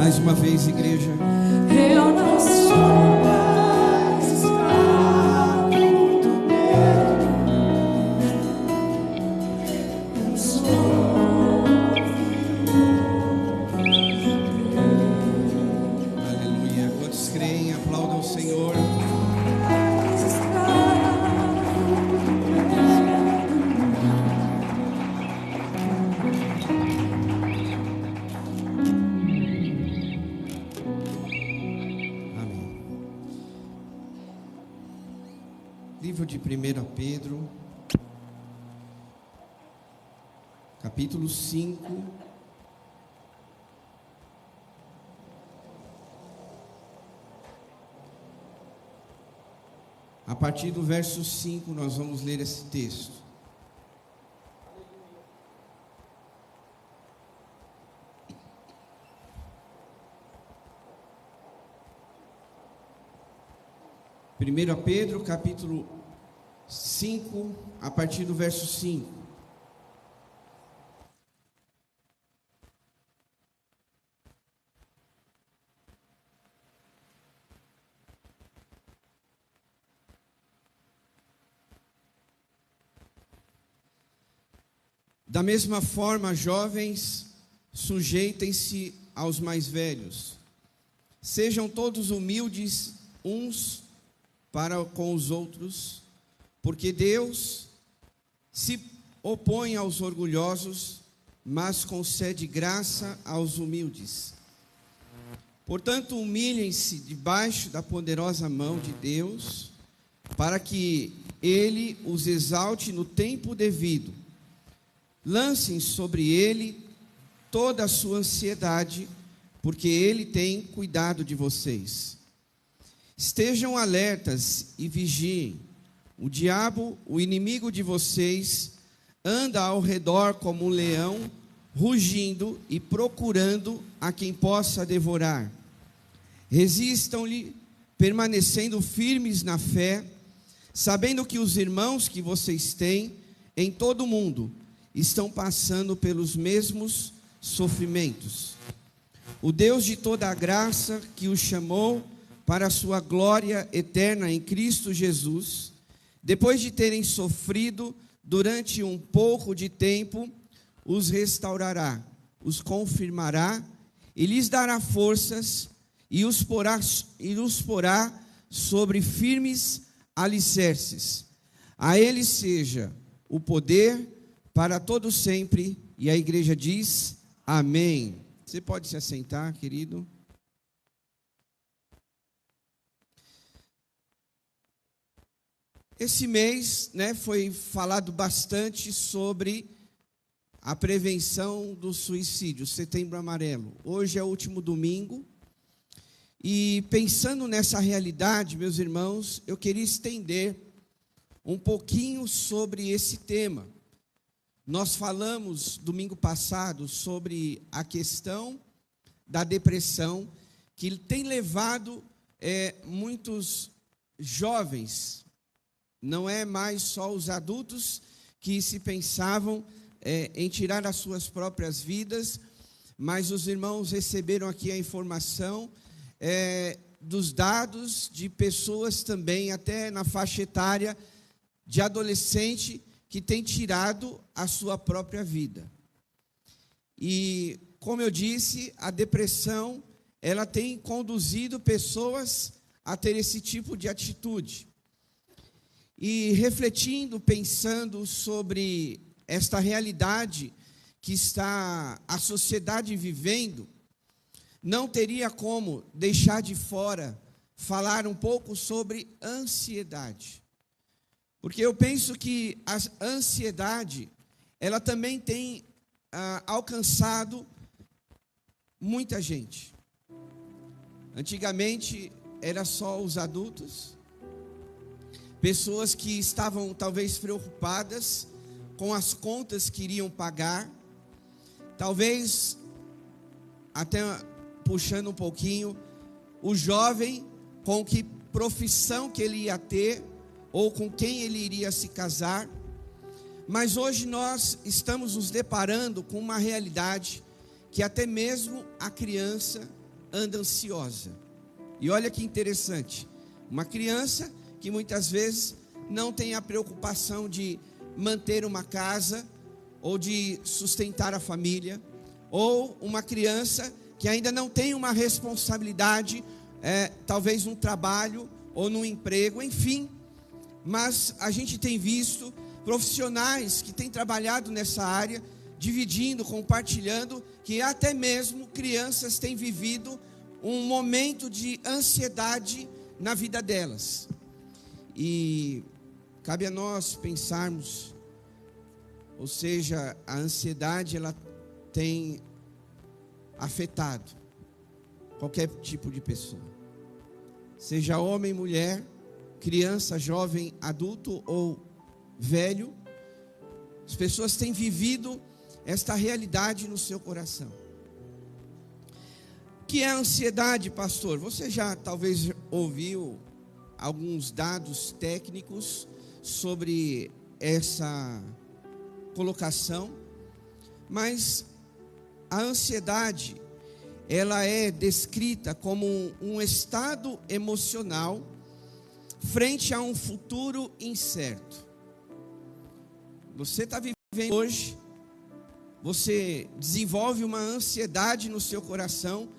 Mais uma vez, igreja. Eu não sou mais escravo do medo. Eu sou Aleluia. Quantos creem, aplaudam o Senhor. Livro de 1 Pedro, capítulo 5, a partir do verso 5 nós vamos ler esse texto. Primeiro Pedro, capítulo 5, a partir do verso 5. Da mesma forma, jovens, sujeitem-se aos mais velhos. Sejam todos humildes uns para com os outros, porque Deus se opõe aos orgulhosos, mas concede graça aos humildes. Portanto, humilhem-se debaixo da poderosa mão de Deus, para que Ele os exalte no tempo devido. Lancem sobre Ele toda a sua ansiedade, porque Ele tem cuidado de vocês. Estejam alertas e vigiem. O diabo, o inimigo de vocês, anda ao redor como um leão, rugindo e procurando a quem possa devorar. Resistam-lhe, permanecendo firmes na fé, sabendo que os irmãos que vocês têm em todo o mundo estão passando pelos mesmos sofrimentos. O Deus de toda a graça, que os chamou para a sua glória eterna em Cristo Jesus, depois de terem sofrido durante um pouco de tempo, os restaurará, os confirmará e lhes dará forças e os porá sobre firmes alicerces. A Ele seja o poder para todo sempre. E a igreja diz amém. Você pode se assentar, querido. Esse mês, foi falado bastante sobre a prevenção do suicídio, Setembro Amarelo. Hoje é o último domingo. E pensando nessa realidade, meus irmãos, eu queria estender um pouquinho sobre esse tema. Nós falamos domingo passado sobre a questão da depressão, que tem levado muitos jovens, não é mais só os adultos que se pensavam em tirar as suas próprias vidas, mas os irmãos receberam aqui a informação dos dados de pessoas também, até na faixa etária de adolescente, que tem tirado a sua própria vida. E, como eu disse, a depressão, ela tem conduzido pessoas a ter esse tipo de atitude. E refletindo, pensando sobre esta realidade que está a sociedade vivendo, não teria como deixar de fora falar um pouco sobre ansiedade. Porque eu penso que a ansiedade, ela também tem alcançado muita gente. Antigamente, era só os adultos, pessoas que estavam talvez preocupadas com as contas que iriam pagar, talvez, até puxando um pouquinho, o jovem com que profissão que ele ia ter, ou com quem ele iria se casar. Mas hoje nós estamos nos deparando com uma realidade que até mesmo a criança anda ansiosa. E olha que interessante, uma criança que muitas vezes não tem a preocupação de manter uma casa, ou de sustentar a família, ou uma criança que ainda não tem uma responsabilidade, talvez num trabalho, ou num emprego, enfim. Mas a gente tem visto profissionais que têm trabalhado nessa área, dividindo, compartilhando, que até mesmo crianças têm vivido um momento de ansiedade na vida delas. E cabe a nós pensarmos, ou seja, a ansiedade ela tem afetado qualquer tipo de pessoa, seja homem, mulher, criança, jovem, adulto ou velho. As pessoas têm vivido esta realidade no seu coração. O que é a ansiedade, pastor? Você já talvez ouviu alguns dados técnicos sobre essa colocação, mas a ansiedade, ela é descrita como um estado emocional frente a um futuro incerto. Você está vivendo hoje, você desenvolve uma ansiedade no seu coração,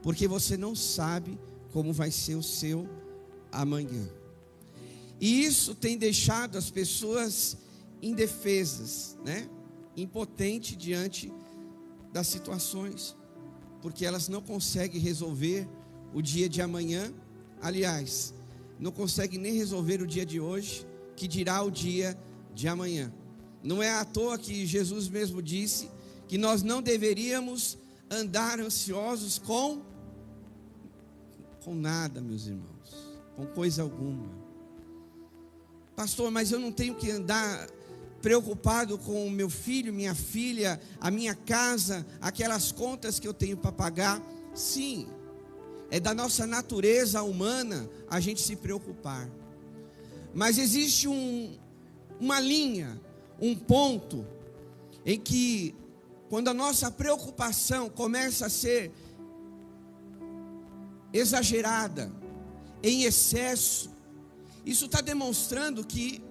porque você não sabe como vai ser o seu amanhã. E isso tem deixado as pessoas indefesas, impotentes diante das situações, porque elas não conseguem resolver o dia de amanhã. Aliás, não conseguem nem resolver o dia de hoje, que dirá o dia de amanhã. Não é à toa que Jesus mesmo disse que nós não deveríamos andar ansiosos com nada, meus irmãos, com coisa alguma. Pastor, mas eu não tenho que andar preocupado com o meu filho, minha filha, a minha casa, aquelas contas que eu tenho para pagar. Sim, é da nossa natureza humana a gente se preocupar. Mas existe uma linha, um ponto, em que quando a nossa preocupação começa a ser exagerada, em excesso, isso está demonstrando que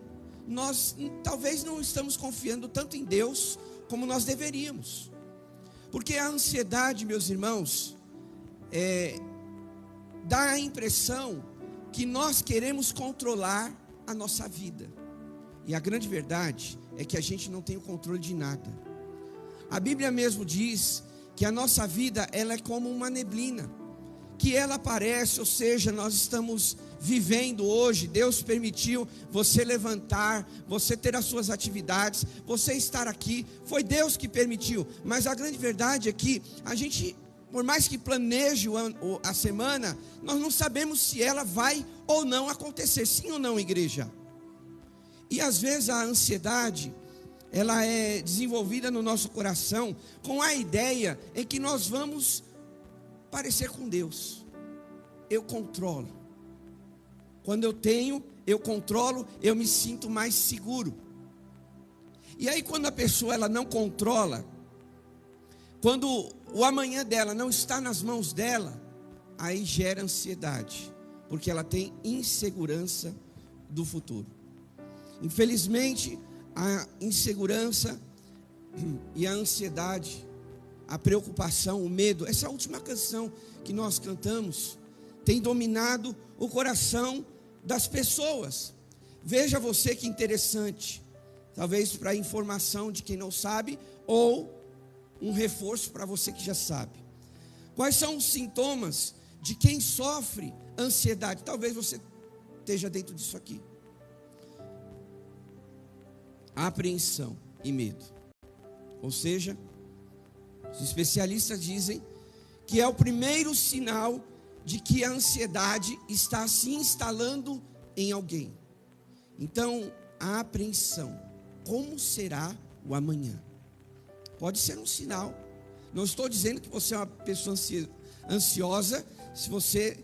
nós talvez não estamos confiando tanto em Deus como nós deveríamos. Porque a ansiedade, meus irmãos, dá a impressão que nós queremos controlar a nossa vida. E a grande verdade é que a gente não tem o controle de nada. A Bíblia mesmo diz que a nossa vida, ela é como uma neblina, que ela aparece, ou seja, nós estamos vivendo hoje, Deus permitiu você levantar, você ter as suas atividades, você estar aqui, foi Deus que permitiu. Mas a grande verdade é que a gente, por mais que planeje a semana, nós não sabemos se ela vai ou não acontecer, sim ou não, igreja? E às vezes a ansiedade, ela é desenvolvida no nosso coração com a ideia em que nós vamos parecer com Deus. Eu controlo. Quando eu tenho, eu controlo, eu me sinto mais seguro. E aí quando a pessoa ela não controla, quando o amanhã dela não está nas mãos dela, aí gera ansiedade, porque ela tem insegurança do futuro. Infelizmente, a insegurança e a ansiedade, a preocupação, o medo, essa última canção que nós cantamos, tem dominado o coração das pessoas. Veja você que interessante, talvez para informação de quem não sabe, ou um reforço para você que já sabe. Quais são os sintomas de quem sofre ansiedade? Talvez você esteja dentro disso aqui. Apreensão e medo. Ou seja, os especialistas dizem que é o primeiro sinal de que a ansiedade está se instalando em alguém. Então, a apreensão. Como será o amanhã? Pode ser um sinal. Não estou dizendo que você é uma pessoa ansiosa se você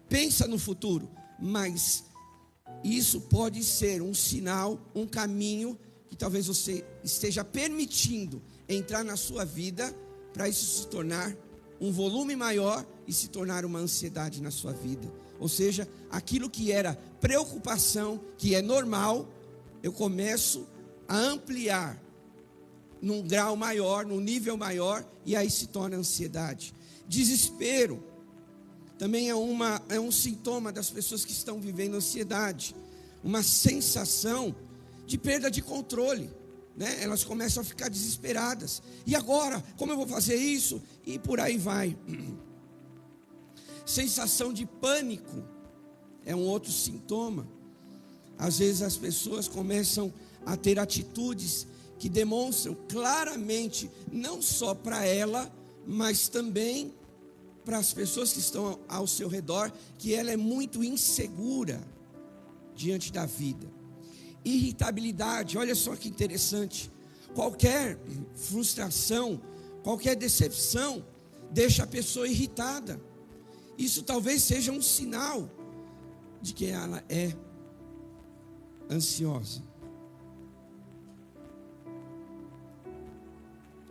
pensa no futuro, mas isso pode ser um sinal, um caminho que talvez você esteja permitindo entrar na sua vida para isso se tornar um volume maior e se tornar uma ansiedade na sua vida. Ou seja, aquilo que era preocupação, que é normal, eu começo a ampliar num grau maior, num nível maior, e aí se torna ansiedade. Desespero também é um sintoma das pessoas que estão vivendo ansiedade, uma sensação de perda de controle, né? Elas começam a ficar desesperadas. E agora, como eu vou fazer isso? E por aí vai. Sensação de pânico é um outro sintoma. Às vezes as pessoas começam a ter atitudes que demonstram claramente, não só para ela, mas também para as pessoas que estão ao seu redor, que ela é muito insegura diante da vida. Irritabilidade, olha só que interessante. Qualquer frustração, qualquer decepção, deixa a pessoa irritada. Isso talvez seja um sinal de que ela é ansiosa.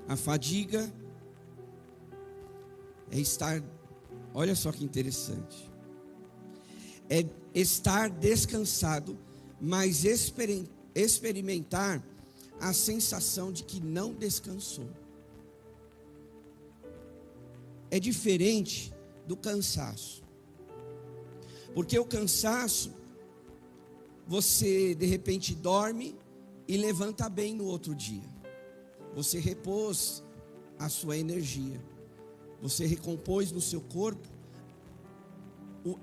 A fadiga é estar, olha só que interessante, é estar descansado, mas experimentar a sensação de que não descansou. É diferente do cansaço, porque o cansaço, você de repente dorme e levanta bem no outro dia. Você repôs a sua energia, você recompôs no seu corpo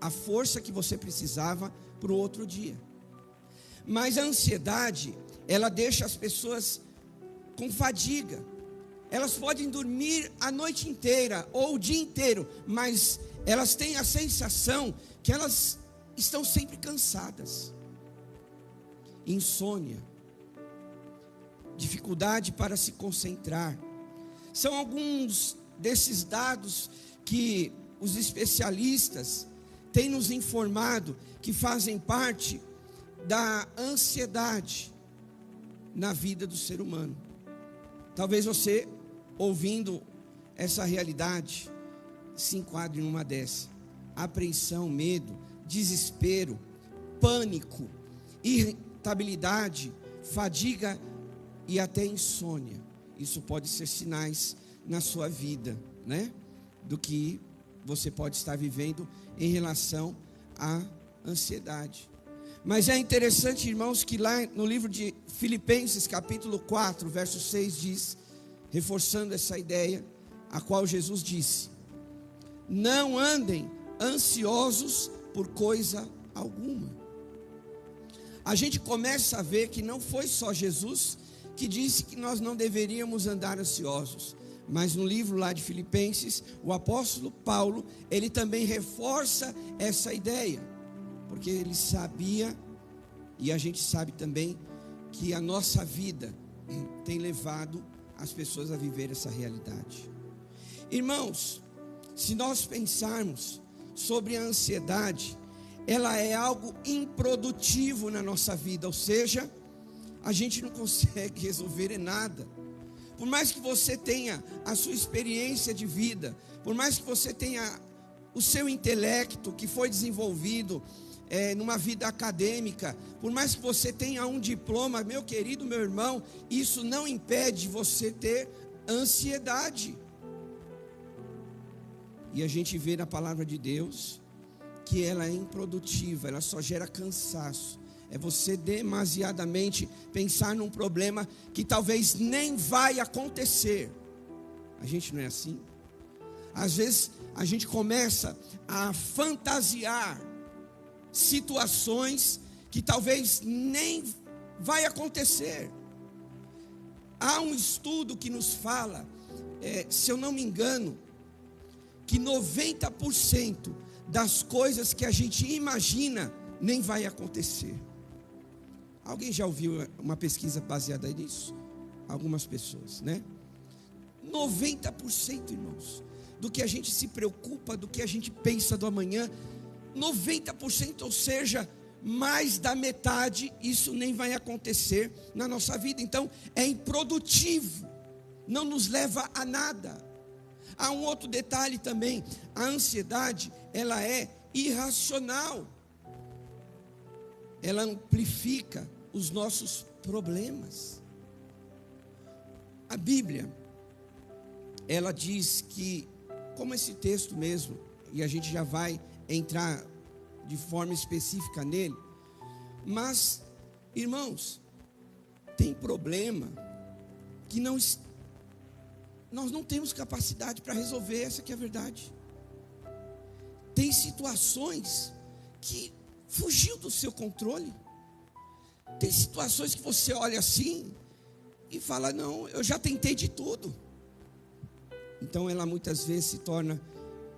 a força que você precisava para o outro dia. Mas a ansiedade, ela deixa as pessoas com fadiga. Elas podem dormir a noite inteira ou o dia inteiro, mas elas têm a sensação que elas estão sempre cansadas. Insônia, dificuldade para se concentrar, são alguns desses dados que os especialistas têm nos informado que fazem parte da ansiedade na vida do ser humano. Talvez você, ouvindo essa realidade, se enquadre numa dessa: apreensão, medo, desespero, pânico, irritabilidade, fadiga e até insônia. Isso pode ser sinais na sua vida, né? Do que você pode estar vivendo em relação à ansiedade. Mas é interessante, irmãos, que lá no livro de Filipenses, capítulo 4, verso 6, diz, reforçando essa ideia, a qual Jesus disse: não andem ansiosos por coisa alguma. A gente começa a ver que não foi só Jesus que disse que nós não deveríamos andar ansiosos, mas no livro lá de Filipenses, o apóstolo Paulo, ele também reforça essa ideia, porque ele sabia, e a gente sabe também, que a nossa vida tem levado as pessoas a viver essa realidade. Irmãos, se nós pensarmos sobre a ansiedade, ela é algo improdutivo na nossa vida, ou seja, a gente não consegue resolver nada. Por mais que você tenha a sua experiência de vida, por mais que você tenha o seu intelecto que foi desenvolvido numa vida acadêmica, por mais que você tenha um diploma, meu querido, meu irmão, isso não impede você ter ansiedade. E a gente vê na palavra de Deus que ela é improdutiva, ela só gera cansaço. É você demasiadamente pensar num problema que talvez nem vai acontecer. A gente não é assim? Às vezes a gente começa a fantasiar situações que talvez nem vai acontecer. Há um estudo que nos fala, se eu não me engano, que 90% das coisas que a gente imagina nem vai acontecer. Alguém já ouviu uma pesquisa baseada nisso? Algumas pessoas, né? 90%, irmãos, do que a gente se preocupa, do que a gente pensa do amanhã, 90%, ou seja, mais da metade, isso nem vai acontecer na nossa vida. Então, é improdutivo, não nos leva a nada. Há um outro detalhe também: a ansiedade, ela é irracional. Ela amplifica os nossos problemas. A Bíblia, ela diz que, como esse texto mesmo, e a gente já vai entrar de forma específica nele, mas, irmãos, tem problema que nós não temos capacidade para resolver, essa que é a verdade. Tem situações que fugiu do seu controle. Tem situações que você olha assim e fala: não, eu já tentei de tudo. Então ela muitas vezes se torna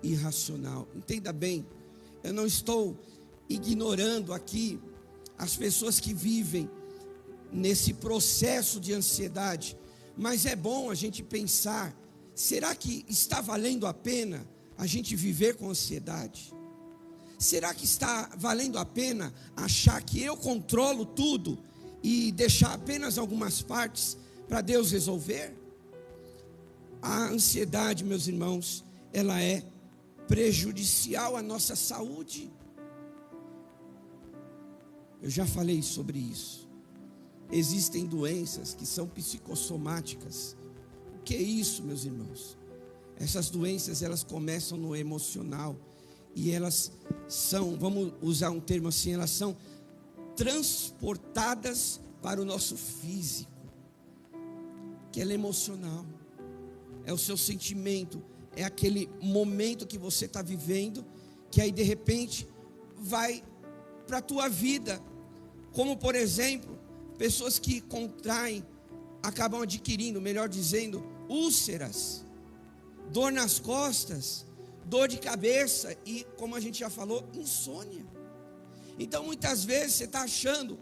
irracional. Entenda bem, eu não estou ignorando aqui as pessoas que vivem nesse processo de ansiedade, mas é bom a gente pensar: será que está valendo a pena a gente viver com ansiedade? Será que está valendo a pena achar que eu controlo tudo e deixar apenas algumas partes para Deus resolver? A ansiedade, meus irmãos, ela é prejudicial à nossa saúde. Eu já falei sobre isso. Existem doenças que são psicossomáticas. O que é isso, meus irmãos? Essas doenças, elas começam no emocional e elas são, vamos usar um termo assim, elas são transportadas para o nosso físico, que é emocional, é o seu sentimento, é aquele momento que você está vivendo, que aí de repente vai para a tua vida, como por exemplo, pessoas que contraem, acabam adquirindo, melhor dizendo, úlceras, dor nas costas, dor de cabeça e, como a gente já falou, insônia. Então muitas vezes você está achando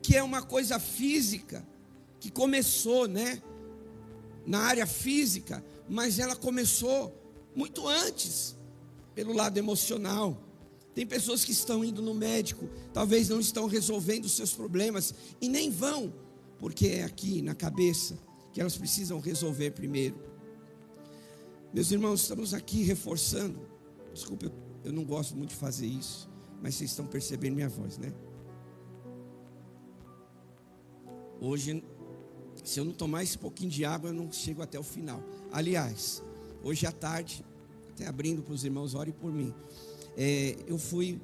que é uma coisa física, que começou, na área física, mas ela começou muito antes, pelo lado emocional. Tem pessoas que estão indo no médico, talvez não estão resolvendo os seus problemas, e nem vão, porque é aqui na cabeça que elas precisam resolver primeiro. Meus irmãos, estamos aqui reforçando, desculpe, eu não gosto muito de fazer isso, mas vocês estão percebendo minha voz, né? Hoje, se eu não tomar esse pouquinho de água, eu não chego até o final. Aliás, hoje à tarde, até abrindo para os irmãos, orem por mim. Eu fui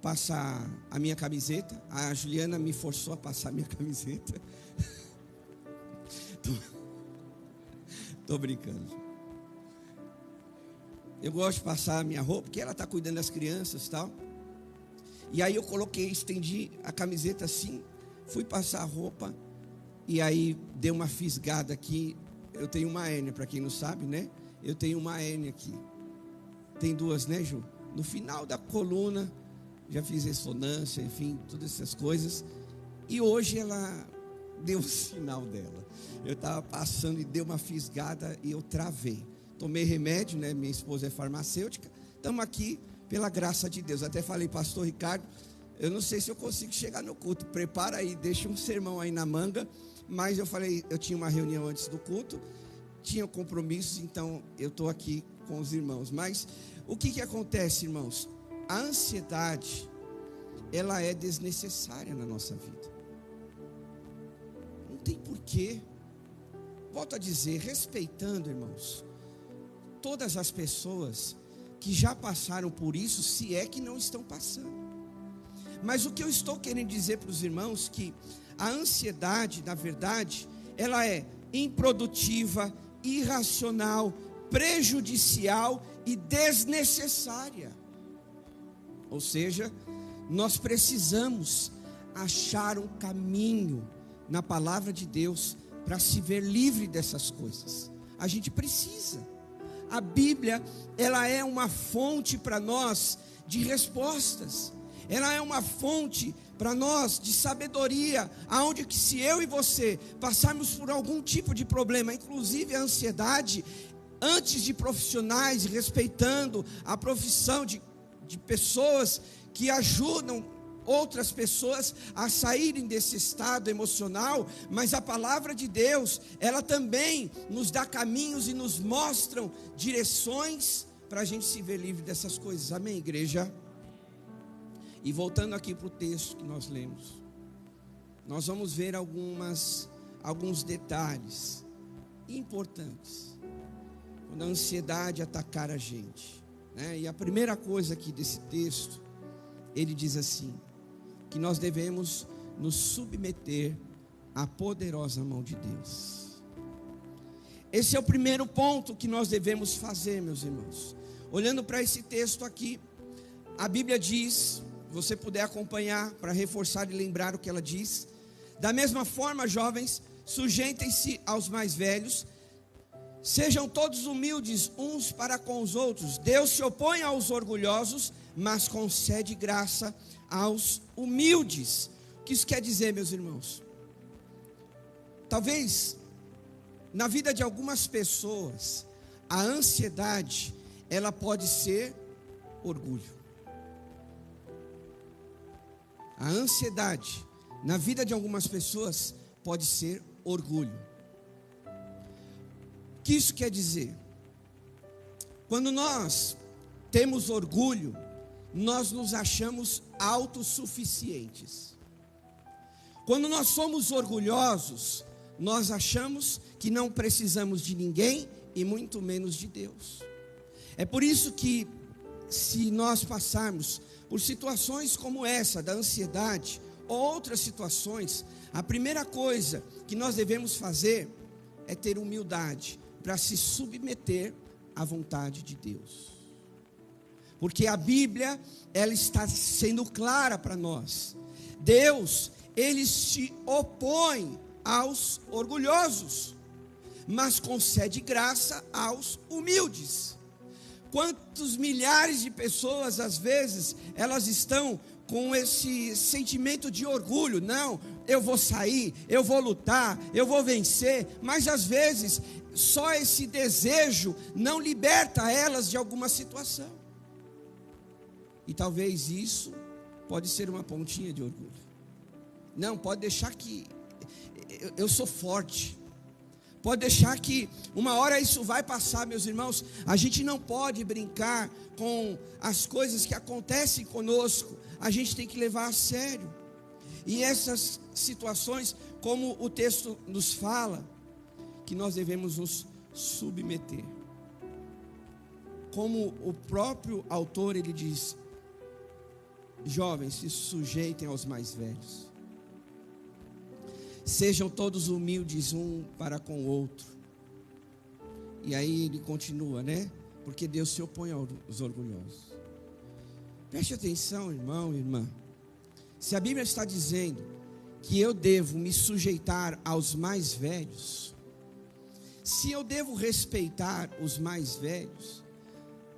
passar a minha camiseta, a Juliana me forçou a passar a minha camiseta. Tô brincando. Eu gosto de passar a minha roupa, porque ela está cuidando das crianças e tal. E aí eu coloquei, estendi a camiseta assim, fui passar a roupa, e aí dei uma fisgada aqui. Eu tenho uma hérnia, para quem não sabe, né? Eu tenho uma hérnia aqui. Tem duas, né, Ju? No final da coluna, já fiz ressonância, enfim, todas essas coisas. E hoje ela deu o sinal dela. Eu estava passando e deu uma fisgada e eu travei. Tomei remédio, né? Minha esposa é farmacêutica. Estamos aqui pela graça de Deus. Até falei, pastor Ricardo, eu não sei se eu consigo chegar no culto. Prepara aí, deixa um sermão aí na manga. Mas eu falei, eu tinha uma reunião antes do culto, tinha compromissos, então eu estou aqui com os irmãos. Mas o que acontece, irmãos? A ansiedade, ela é desnecessária na nossa vida. Não tem porquê. Volto a dizer, respeitando, irmãos, todas as pessoas que já passaram por isso, se é que não estão passando. Mas o que eu estou querendo dizer para os irmãos, que a ansiedade, na verdade, ela é improdutiva, irracional, prejudicial e desnecessária. Ou seja, nós precisamos achar um caminho na palavra de Deus para se ver livre dessas coisas. A gente precisa. A Bíblia, ela é uma fonte para nós de respostas. Ela é uma fonte para nós de sabedoria, aonde que se eu e você passarmos por algum tipo de problema, inclusive a ansiedade, antes de profissionais, respeitando a profissão de pessoas que ajudam outras pessoas a saírem desse estado emocional, mas a palavra de Deus, ela também nos dá caminhos e nos mostram direções para a gente se ver livre dessas coisas. Amém, igreja? E voltando aqui para o texto que nós lemos, nós vamos ver alguns detalhes importantes quando a ansiedade atacar a gente, né? E a primeira coisa aqui desse texto, ele diz assim, que nós devemos nos submeter à poderosa mão de Deus. Esse é o primeiro ponto que nós devemos fazer, meus irmãos. Olhando para esse texto aqui, a Bíblia diz, se você puder acompanhar para reforçar e lembrar o que ela diz: da mesma forma, jovens, sujeitem-se aos mais velhos, sejam todos humildes uns para com os outros. Deus se opõe aos orgulhosos, mas concede graça aos humildes. O que isso quer dizer, meus irmãos? Talvez na vida de algumas pessoas a ansiedade, ela pode ser orgulho. A ansiedade na vida de algumas pessoas pode ser orgulho. O que isso quer dizer? Quando nós temos orgulho, nós nos achamos autossuficientes. Quando nós somos orgulhosos, nós achamos que não precisamos de ninguém e muito menos de Deus. É por isso que, se nós passarmos por situações como essa, da ansiedade, ou outras situações, a primeira coisa que nós devemos fazer é ter humildade para se submeter à vontade de Deus. Porque a Bíblia, ela está sendo clara para nós. Deus, ele se opõe aos orgulhosos, mas concede graça aos humildes. Quantos milhares de pessoas, às vezes, elas estão com esse sentimento de orgulho: não, eu vou sair, eu vou lutar, eu vou vencer, mas às vezes, só esse desejo não liberta elas de alguma situação. E talvez isso pode ser uma pontinha de orgulho. Não, pode deixar que eu sou forte. Pode deixar que uma hora isso vai passar, meus irmãos. A gente não pode brincar com as coisas que acontecem conosco. A gente tem que levar a sério. E essas situações, como o texto nos fala, que nós devemos nos submeter. Como o próprio autor, ele diz: jovens, se sujeitem aos mais velhos. Sejam todos humildes um para com o outro. E aí ele continua, né? Porque Deus se opõe aos orgulhosos. Preste atenção, irmão e irmã. Se a Bíblia está dizendo que eu devo me sujeitar aos mais velhos, se eu devo respeitar os mais velhos,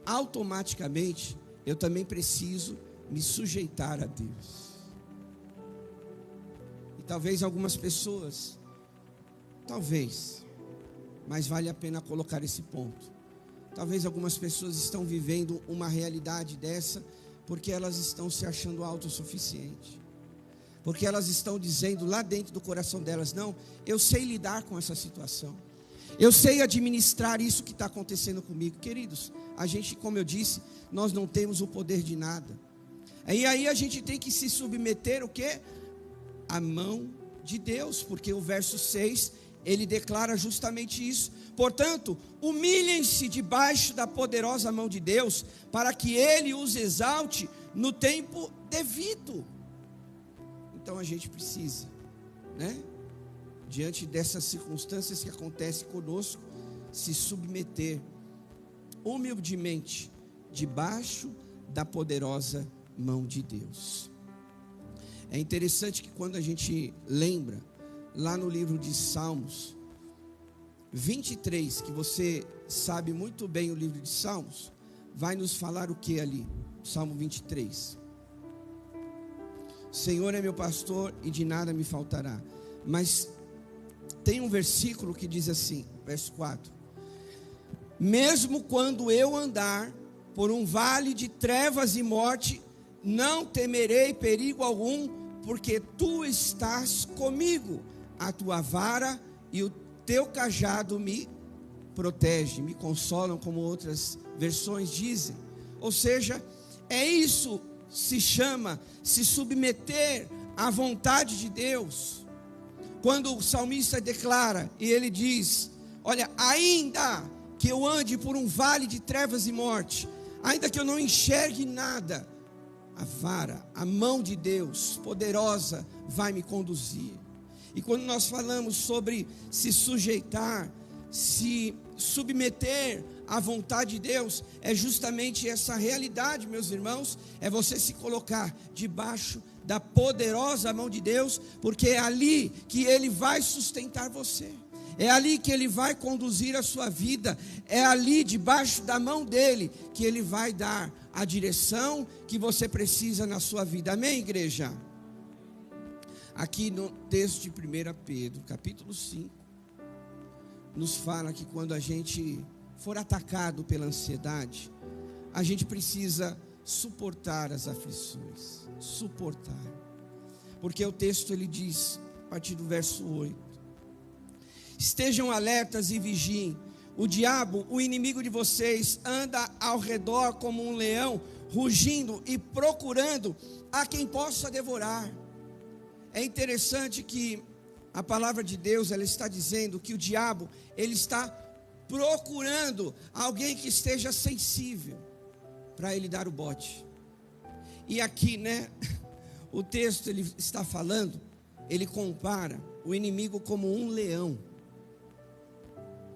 automaticamente eu também preciso me sujeitar a Deus. Talvez algumas pessoas, mas vale a pena colocar esse ponto. Talvez algumas pessoas estão vivendo uma realidade dessa, porque elas estão se achando autossuficientes. Porque elas estão dizendo lá dentro do coração delas: não, eu sei lidar com essa situação. Eu sei administrar isso que está acontecendo comigo. Queridos, a gente, como eu disse, nós não temos o poder de nada. E aí a gente tem que se submeter o quê? A mão de Deus, porque o verso 6, ele declara justamente isso. Portanto, humilhem-se debaixo da poderosa mão de Deus, para que Ele os exalte no tempo devido. Então a gente precisa, né, diante dessas circunstâncias que acontecem conosco, se submeter humildemente debaixo da poderosa mão de Deus. É interessante que quando a gente lembra, lá no livro de Salmos 23, que você sabe muito bem o livro de Salmos, vai nos falar o que ali? Salmo 23. Senhor é meu pastor e de nada me faltará. Mas tem um versículo que diz assim, verso 4: mesmo quando eu andar por um vale de trevas e morte, não temerei perigo algum, porque tu estás comigo. A tua vara e o teu cajado me protegem, me consolam, como outras versões dizem. Ou seja, é isso, se chama se submeter à vontade de Deus. Quando o salmista declara, e ele diz: olha, ainda que eu ande por um vale de trevas e morte, ainda que eu não enxergue nada, a vara, a mão de Deus poderosa vai me conduzir. E quando nós falamos sobre se sujeitar, se submeter à vontade de Deus, é justamente essa realidade, meus irmãos, é você se colocar debaixo da poderosa mão de Deus, porque é ali que Ele vai sustentar você, é ali que Ele vai conduzir a sua vida, é ali debaixo da mão dEle que Ele vai dar a direção que você precisa na sua vida. Amém, igreja? Aqui no texto de 1 Pedro, capítulo 5, nos fala que quando a gente for atacado pela ansiedade, a gente precisa suportar as aflições, suportar. Porque o texto ele diz, a partir do verso 8: estejam alertas e vigiem. O diabo, o inimigo de vocês, anda ao redor como um leão, rugindo e procurando a quem possa devorar. É interessante que a palavra de Deus, ela está dizendo que o diabo, ele está procurando alguém que esteja sensível para ele dar o bote. E aqui, o texto ele está falando, ele compara o inimigo como um leão.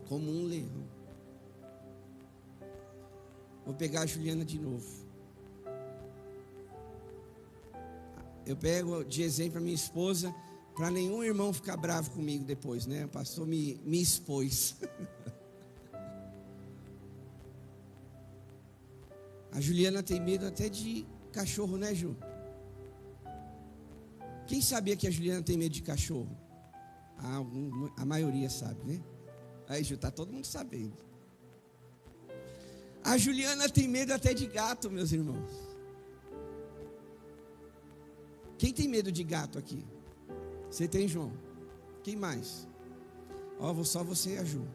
Como um leão. Vou pegar a Juliana de novo. Eu pego de exemplo a minha esposa, para nenhum irmão ficar bravo comigo depois, O pastor me expôs. A Juliana tem medo até de cachorro, Ju? Quem sabia que a Juliana tem medo de cachorro? A maioria sabe, Aí, Ju, está todo mundo sabendo. A Juliana tem medo até de gato, meus irmãos. Quem tem medo de gato aqui? Você tem, João? Quem mais? Só você e a Ju.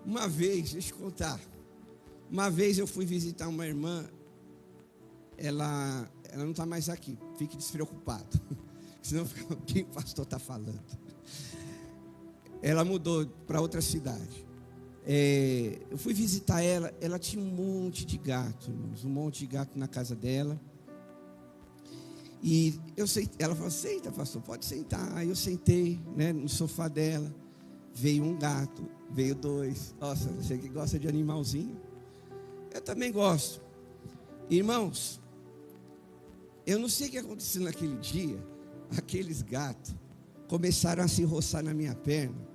Uma vez, deixa eu contar. Uma vez eu fui visitar uma irmã. Ela não está mais aqui. Fique despreocupado. Senão fica, quem o pastor está falando? Ela mudou para outra cidade. Eu fui visitar ela. Ela tinha um monte de gato, irmãos. Um monte de gato na casa dela. E ela falou: senta, pastor, pode sentar. Aí eu sentei, no sofá dela. Veio um gato, veio dois. Nossa, você que gosta de animalzinho. Eu também gosto. Irmãos, eu não sei o que aconteceu naquele dia. Aqueles gatos começaram a se roçar na minha perna.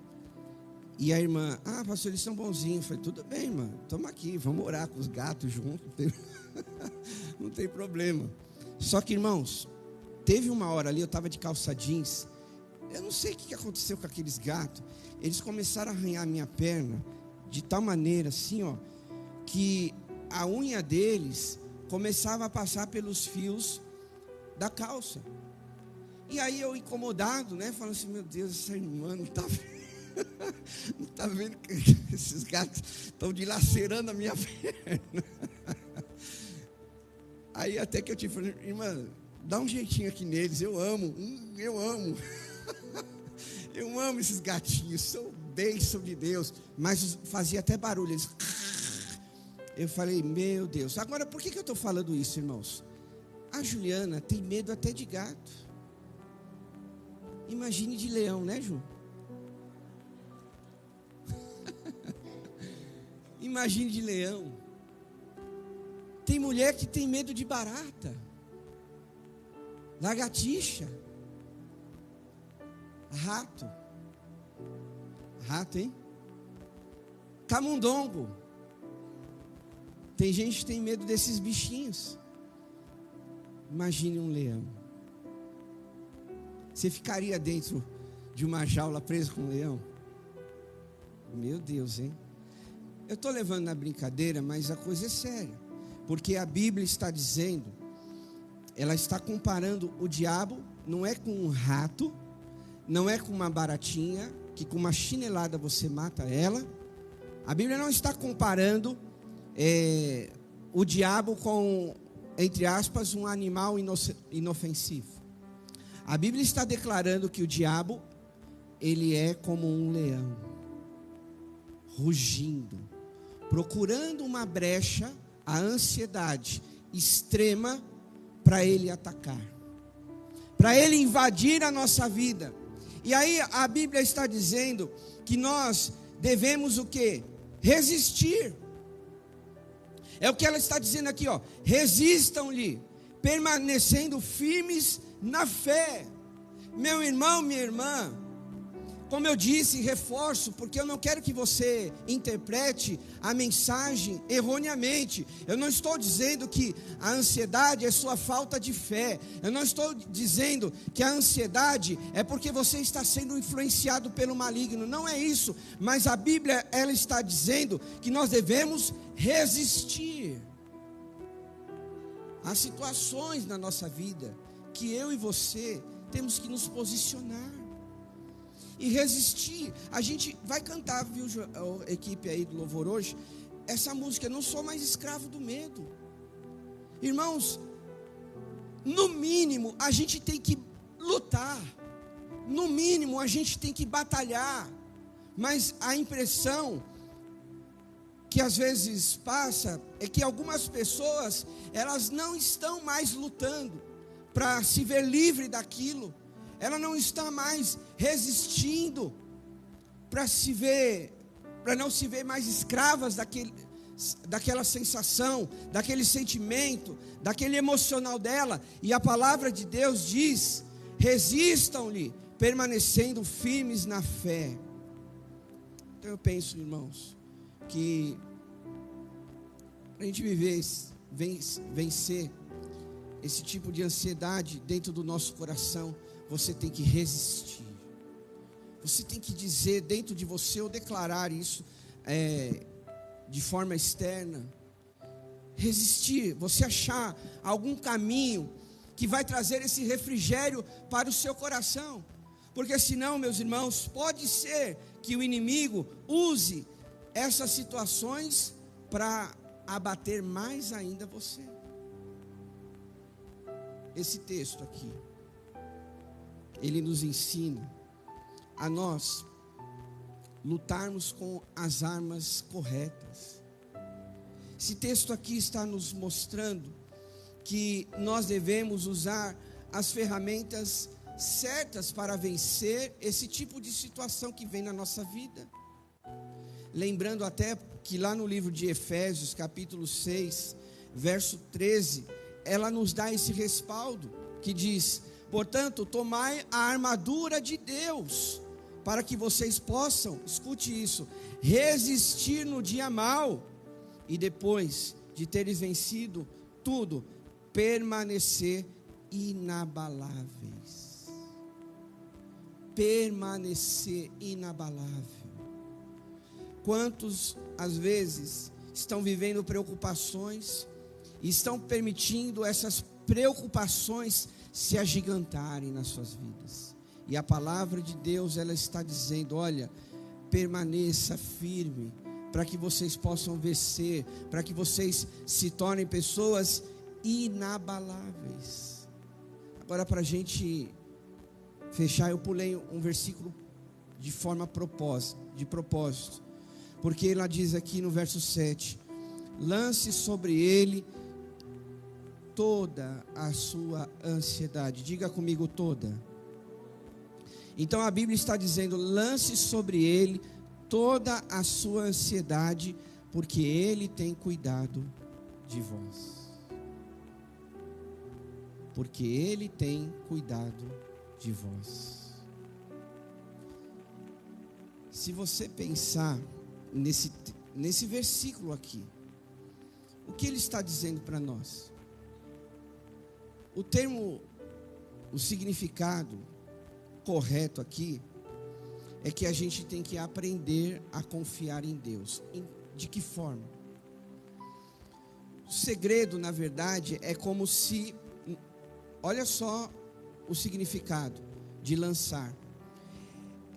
E a irmã: pastor, eles são bonzinhos. Eu falei: tudo bem, irmã, estamos aqui, vamos orar com os gatos juntos. Não tem problema. Só que, irmãos, teve uma hora ali, eu estava de calça jeans. Eu não sei o que aconteceu com aqueles gatos. Eles começaram a arranhar a minha perna de tal maneira assim, que a unha deles começava a passar pelos fios da calça. E aí eu incomodado, falando assim: meu Deus, essa irmã não está vendo, não está vendo que esses gatos estão dilacerando a minha perna. Aí até que eu te falei: irmã, dá um jeitinho aqui neles, eu amo. Eu amo esses gatinhos, são bênção de Deus. Mas fazia até barulho, eles... Eu falei: meu Deus. Agora, por que eu estou falando isso, irmãos? A Juliana tem medo até de gato. Imagine de leão, Ju? Imagine de leão. Tem mulher que tem medo de barata, lagartixa, rato, hein? Camundongo. Tem gente que tem medo desses bichinhos. Imagine um leão. Você ficaria dentro de uma jaula preso com um leão? Meu Deus, hein? Eu estou levando na brincadeira, mas a coisa é séria. Porque a Bíblia está dizendo ela está comparando o diabo, não é com um rato, não é com uma baratinha, que com uma chinelada você mata ela. A Bíblia não está comparando o diabo com, entre aspas, um animal inofensivo. A Bíblia está declarando que o diabo, ele é como um leão, rugindo, procurando uma brecha, a ansiedade extrema, para ele atacar, para ele invadir a nossa vida. E aí a Bíblia está dizendo que nós devemos o quê? Resistir. É o que ela está dizendo aqui, ó. Resistam-lhe, permanecendo firmes na fé. Meu irmão, minha irmã, como eu disse, reforço, porque eu não quero que você interprete a mensagem erroneamente. Eu não estou dizendo que a ansiedade é sua falta de fé. Eu não estou dizendo que a ansiedade é porque você está sendo influenciado pelo maligno. Não é isso. Mas a Bíblia, ela está dizendo que nós devemos resistir. Há situações na nossa vida que eu e você temos que nos posicionar e resistir. A gente vai cantar, viu, a equipe aí do louvor hoje, essa música, não sou mais escravo do medo. Irmãos, no mínimo a gente tem que lutar, no mínimo a gente tem que batalhar, mas a impressão que às vezes passa é que algumas pessoas, elas não estão mais lutando para se ver livre daquilo. Ela não está mais resistindo para não se ver mais escravas daquela sensação, daquele sentimento, daquele emocional dela. E a palavra de Deus diz: resistam-lhe, permanecendo firmes na fé. Então eu penso, irmãos, que para a gente vencer esse tipo de ansiedade dentro do nosso coração, você tem que resistir. Você tem que dizer dentro de você, ou declarar isso de forma externa. Resistir, você achar algum caminho que vai trazer esse refrigério para o seu coração. Porque senão, meus irmãos, pode ser que o inimigo use essas situações para abater mais ainda você. Esse texto aqui, ele nos ensina a nós lutarmos com as armas corretas. Esse texto aqui está nos mostrando que nós devemos usar as ferramentas certas para vencer esse tipo de situação que vem na nossa vida. Lembrando até que lá no livro de Efésios, capítulo 6, verso 13, ela nos dá esse respaldo, que diz: portanto, tomai a armadura de Deus, para que vocês possam, escute isso, resistir no dia mau, e depois de teres vencido tudo, permanecer inabaláveis. Permanecer inabalável. Quantos, às vezes, estão vivendo preocupações, e estão permitindo essas preocupações se agigantarem nas suas vidas? E a palavra de Deus, ela está dizendo: olha, permaneça firme, para que vocês possam vencer, para que vocês se tornem pessoas inabaláveis. Agora, para a gente fechar, eu pulei um versículo de forma de propósito, porque ela diz aqui no verso 7: lance sobre ele toda a sua ansiedade. Diga comigo, toda. Então a Bíblia está dizendo: lance sobre ele toda a sua ansiedade, porque ele tem cuidado de vós. Porque ele tem cuidado de vós. Se você pensar nesse versículo aqui, o que ele está dizendo para nós? O significado correto aqui é que a gente tem que aprender a confiar em Deus. De que forma? O segredo, na verdade, é como se olha só o significado de lançar.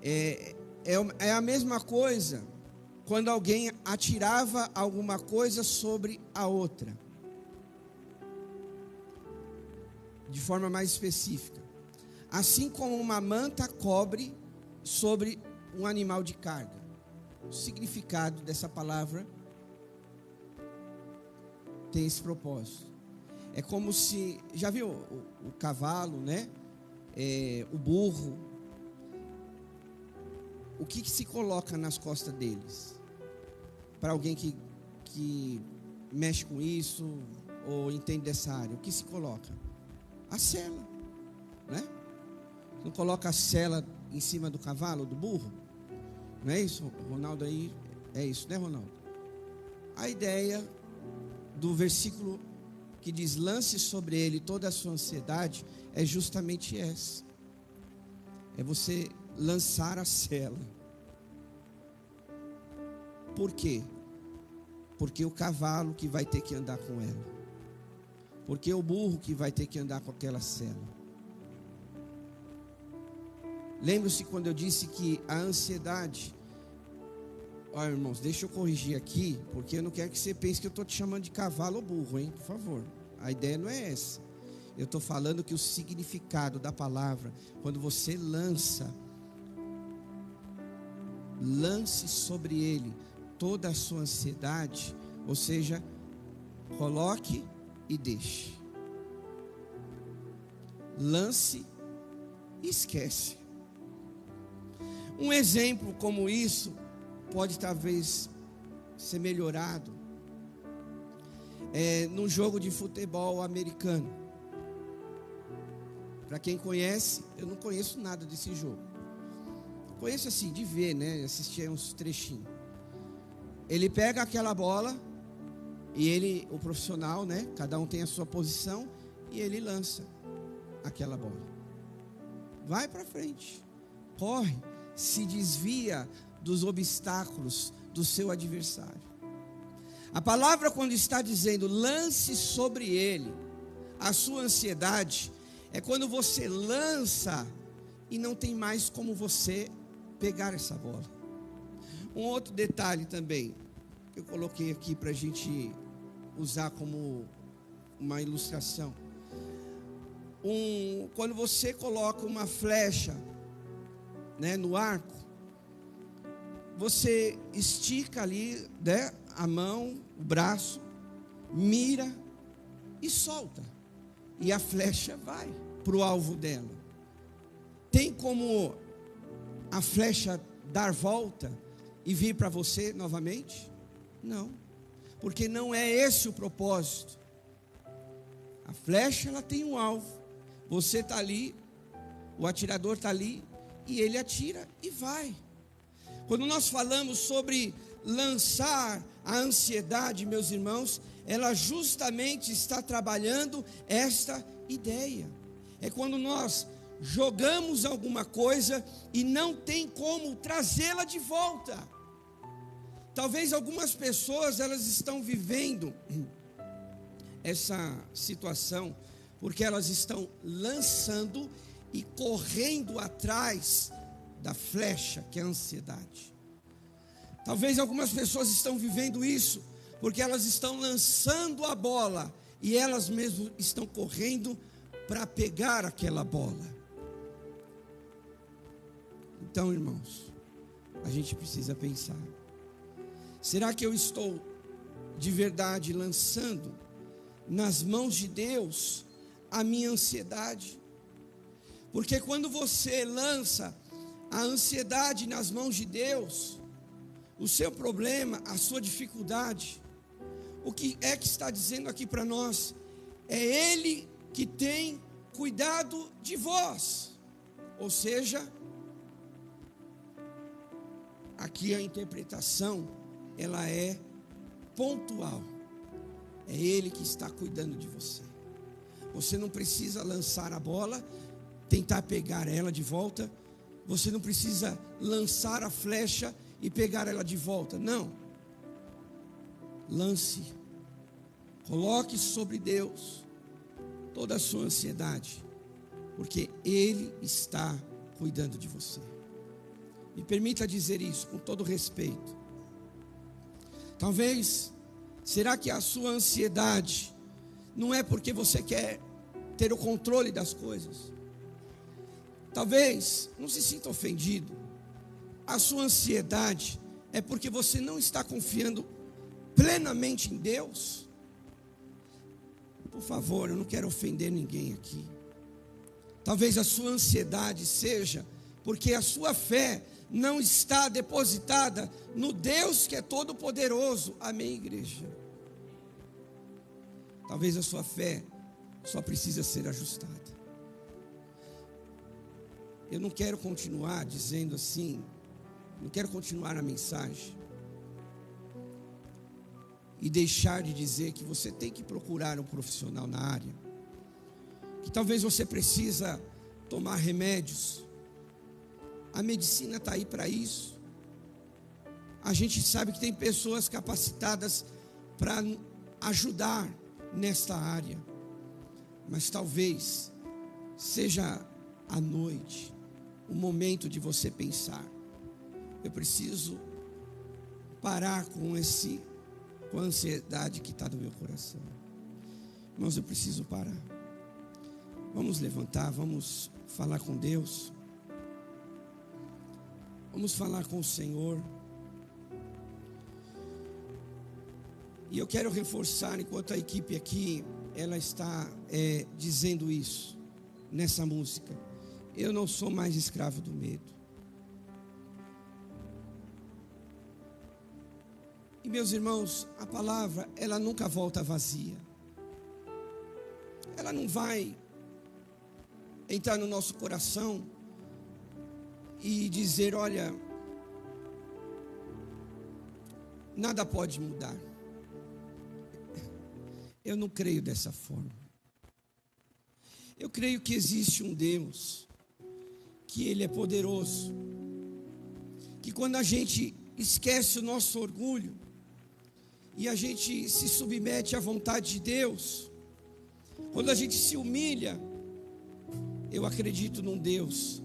É a mesma coisa quando alguém atirava alguma coisa sobre a outra. De forma mais específica. Assim como uma manta cobre sobre um animal de carga. O significado dessa palavra tem esse propósito. É como se, já viu o cavalo, né? O burro. O que se coloca nas costas deles? Para alguém que mexe com isso ou entende dessa área, o que se coloca? A sela, né? Não coloca a sela em cima do cavalo, do burro? Não é isso, Ronaldo? Aí é isso, né, Ronaldo? A ideia do versículo que diz: lance sobre ele toda a sua ansiedade, é justamente essa. É você lançar a sela. Por quê? Porque o cavalo que vai ter que andar com ela. Porque o burro que vai ter que andar com aquela sela. Lembre-se quando eu disse que a ansiedade... Olha, irmãos, deixa eu corrigir aqui, porque eu não quero que você pense que eu estou te chamando de cavalo ou burro, hein? Por favor, a ideia não é essa. Eu estou falando que o significado da palavra, quando você lance sobre ele toda a sua ansiedade, ou seja, coloque e deixe. Lance e esquece. Um exemplo como isso pode talvez ser melhorado no jogo de futebol americano. Para quem conhece, eu não conheço nada desse jogo. Conheço assim, de ver, né? Assistir uns trechinhos. Ele pega aquela bola e o profissional, né? Cada um tem a sua posição e ele lança aquela bola. Vai para frente, corre, se desvia dos obstáculos do seu adversário. A palavra, quando está dizendo lance sobre ele a sua ansiedade, é quando você lança e não tem mais como você pegar essa bola. Um outro detalhe também, que eu coloquei aqui para a gente usar como uma ilustração. Quando você coloca uma flecha, né, no arco, você estica ali, né, a mão, o braço, mira e solta. E a flecha vai para o alvo dela. Tem como a flecha dar volta e vir para você novamente? Não, porque não é esse o propósito. A flecha, ela tem um alvo. Você está ali, o atirador está ali, e ele atira e vai. Quando nós falamos sobre lançar a ansiedade, meus irmãos, ela justamente está trabalhando esta ideia. É quando nós jogamos alguma coisa e não tem como trazê-la de volta. Talvez algumas pessoas, elas estão vivendo essa situação porque elas estão lançando e correndo atrás da flecha, que é a ansiedade. Talvez algumas pessoas estão vivendo isso porque elas estão lançando a bola e elas mesmas estão correndo para pegar aquela bola. Então, irmãos, a gente precisa pensar: será que eu estou de verdade lançando nas mãos de Deus a minha ansiedade? Porque quando você lança a ansiedade nas mãos de Deus, o seu problema, a sua dificuldade, o que é que está dizendo aqui para nós? É Ele que tem cuidado de vós. Ou seja, aqui a interpretação, ela é pontual. É Ele que está cuidando de você. Você não precisa lançar a bola, tentar pegar ela de volta. Você não precisa lançar a flecha e pegar ela de volta. Não. Lance. Coloque sobre Deus toda a sua ansiedade, porque Ele está cuidando de você. Me permita dizer isso com todo respeito. Talvez, será que a sua ansiedade não é porque você quer ter o controle das coisas? Talvez, não se sinta ofendido, a sua ansiedade é porque você não está confiando plenamente em Deus? Por favor, eu não quero ofender ninguém aqui. Talvez a sua ansiedade seja porque a sua fé não está depositada no Deus que é todo poderoso. Amém, igreja? Talvez a sua fé só precisa ser ajustada. Eu não quero continuar dizendo assim, não quero continuar a mensagem e deixar de dizer que você tem que procurar um profissional na área, que talvez você precisa tomar remédios. A medicina está aí para isso. A gente sabe que tem pessoas capacitadas para ajudar nesta área, mas talvez seja à noite o momento de você pensar: eu preciso parar com a ansiedade que está no meu coração. Irmãos, eu preciso parar. Vamos levantar, vamos falar com Deus. Vamos falar com o Senhor. E eu quero reforçar, enquanto a equipe aqui, ela está dizendo isso, nessa música: eu não sou mais escravo do medo. E meus irmãos, a palavra, ela nunca volta vazia. Ela não vai entrar no nosso coração e dizer: olha, nada pode mudar. Eu não creio dessa forma. Eu creio que existe um Deus, que Ele é poderoso, que quando a gente esquece o nosso orgulho e a gente se submete à vontade de Deus, quando a gente se humilha, eu acredito num Deus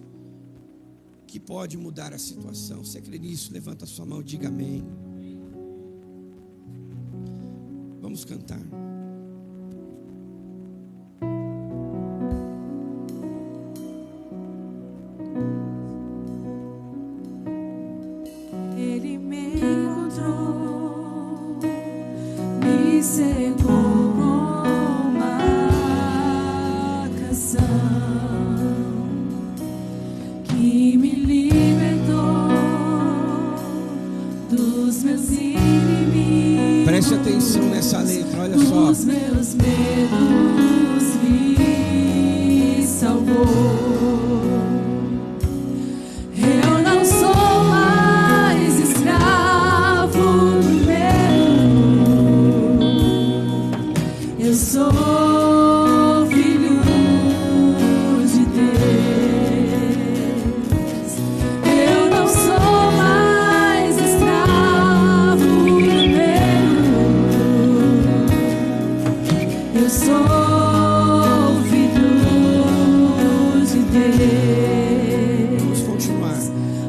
que pode mudar a situação. Você crê nisso? Levanta a sua mão e diga amém. Vamos cantar. Ele me encontrou, me cercou com uma canção que me libertou dos meus inimigos. Preste atenção nessa letra, olha só. Dos meus medos me salvou. Eu não sou mais escravo do medo. Eu sou filho de Deus. Eu não sou mais escravo do medo. Eu sou filho de Deus. Vamos continuar.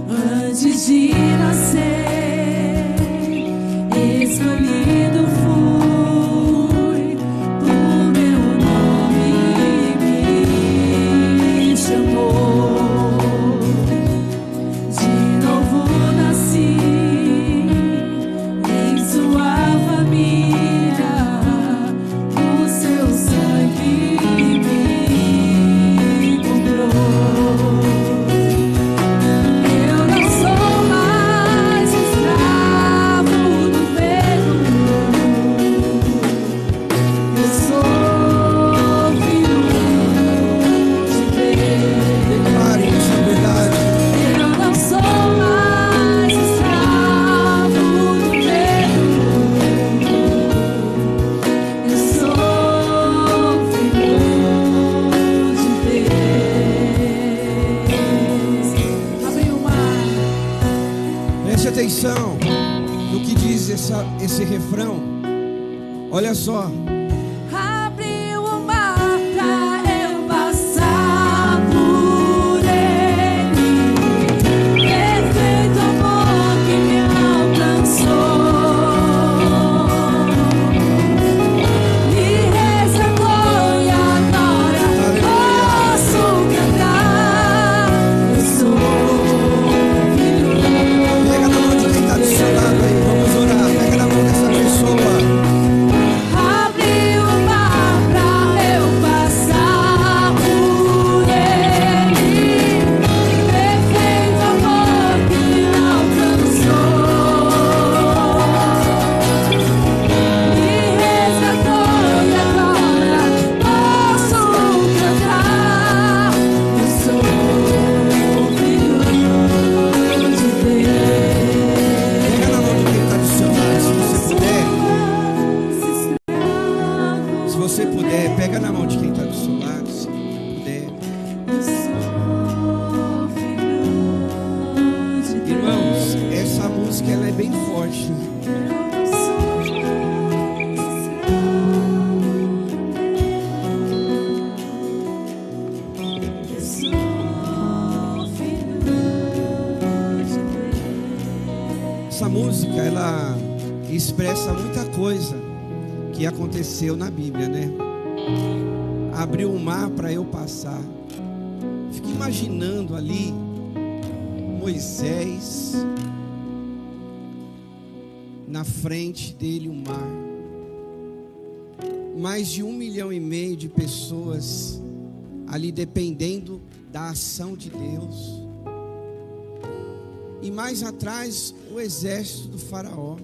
Antes de nascer, escolhido fui, por meu nome me chamou. De novo nasci em sua família, o seu sangue me comprou. Eu não sou mais escravo do medo. Eu sou filho de Deus. Declare isso, é verdade. Eu não sou mais escravo do medo. Eu sou filho de Deus. Abre o mar. Preste atenção no que diz esse refrão. Olha só. Abriu o mar pra puder, pega na mão de quem está do seu lado, se puder. Irmãos, essa música ela é bem forte. Essa música ela expressa muita coisa que aconteceu na Bíblia, né? Abriu o mar para eu passar. Fico imaginando ali Moisés, na frente dele o mar, mais de 1,5 milhão de pessoas ali dependendo da ação de Deus, e mais atrás o exército do faraó.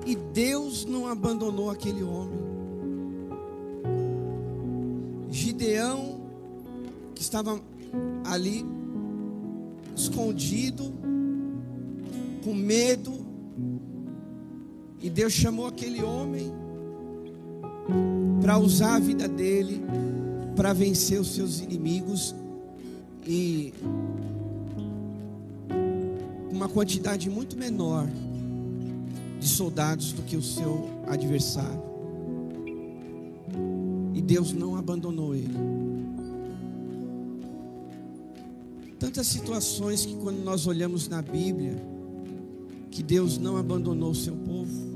E Deus não abandonou aquele homem. Gideão, que estava ali escondido, com medo, e Deus chamou aquele homem para usar a vida dele para vencer os seus inimigos, e uma quantidade muito menor de soldados do que o seu adversário. E Deus não abandonou ele. Tantas situações que quando nós olhamos na Bíblia, que Deus não abandonou o seu povo.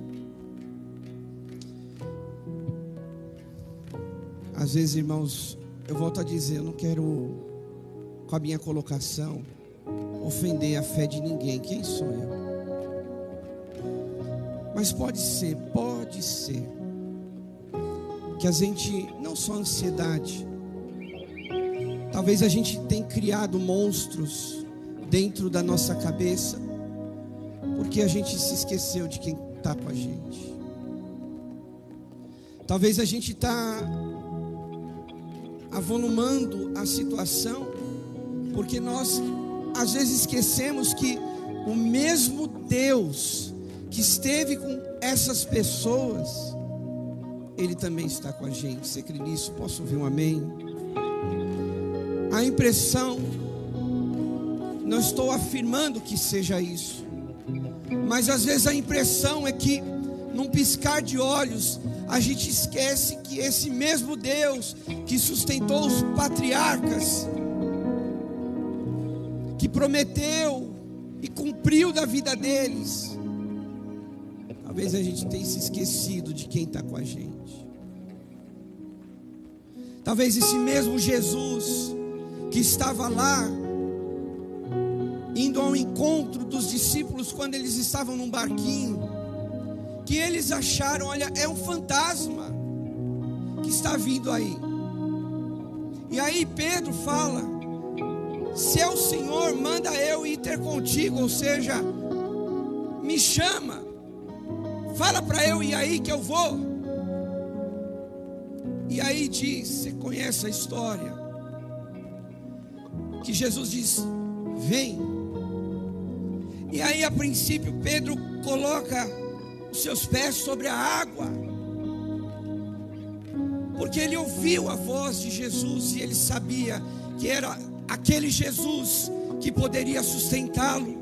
Às vezes, irmãos, eu volto a dizer, eu não quero, com a minha colocação, ofender a fé de ninguém. Quem sou eu? Mas pode ser que a gente, não só ansiedade, talvez a gente tenha criado monstros dentro da nossa cabeça, porque a gente se esqueceu de quem está com a gente. Talvez a gente está avolumando a situação, porque nós às vezes esquecemos que o mesmo Deus que esteve com essas pessoas, Ele também está com a gente. Você crê nisso? Posso ouvir um amém? A impressão, não estou afirmando que seja isso, mas às vezes a impressão é que num piscar de olhos a gente esquece que esse mesmo Deus que sustentou os patriarcas, que prometeu e cumpriu da vida deles, talvez a gente tenha se esquecido de quem está com a gente. Talvez esse mesmo Jesus que estava lá, indo ao encontro dos discípulos quando eles estavam num barquinho, que eles acharam, olha, é um fantasma que está vindo aí. E aí Pedro fala: se é o Senhor, manda eu ir ter contigo, ou seja, me chama, fala para eu ir aí que eu vou. E aí diz, você conhece a história, que Jesus diz: vem. E aí a princípio Pedro coloca os seus pés sobre a água, porque ele ouviu a voz de Jesus e ele sabia que era aquele Jesus que poderia sustentá-lo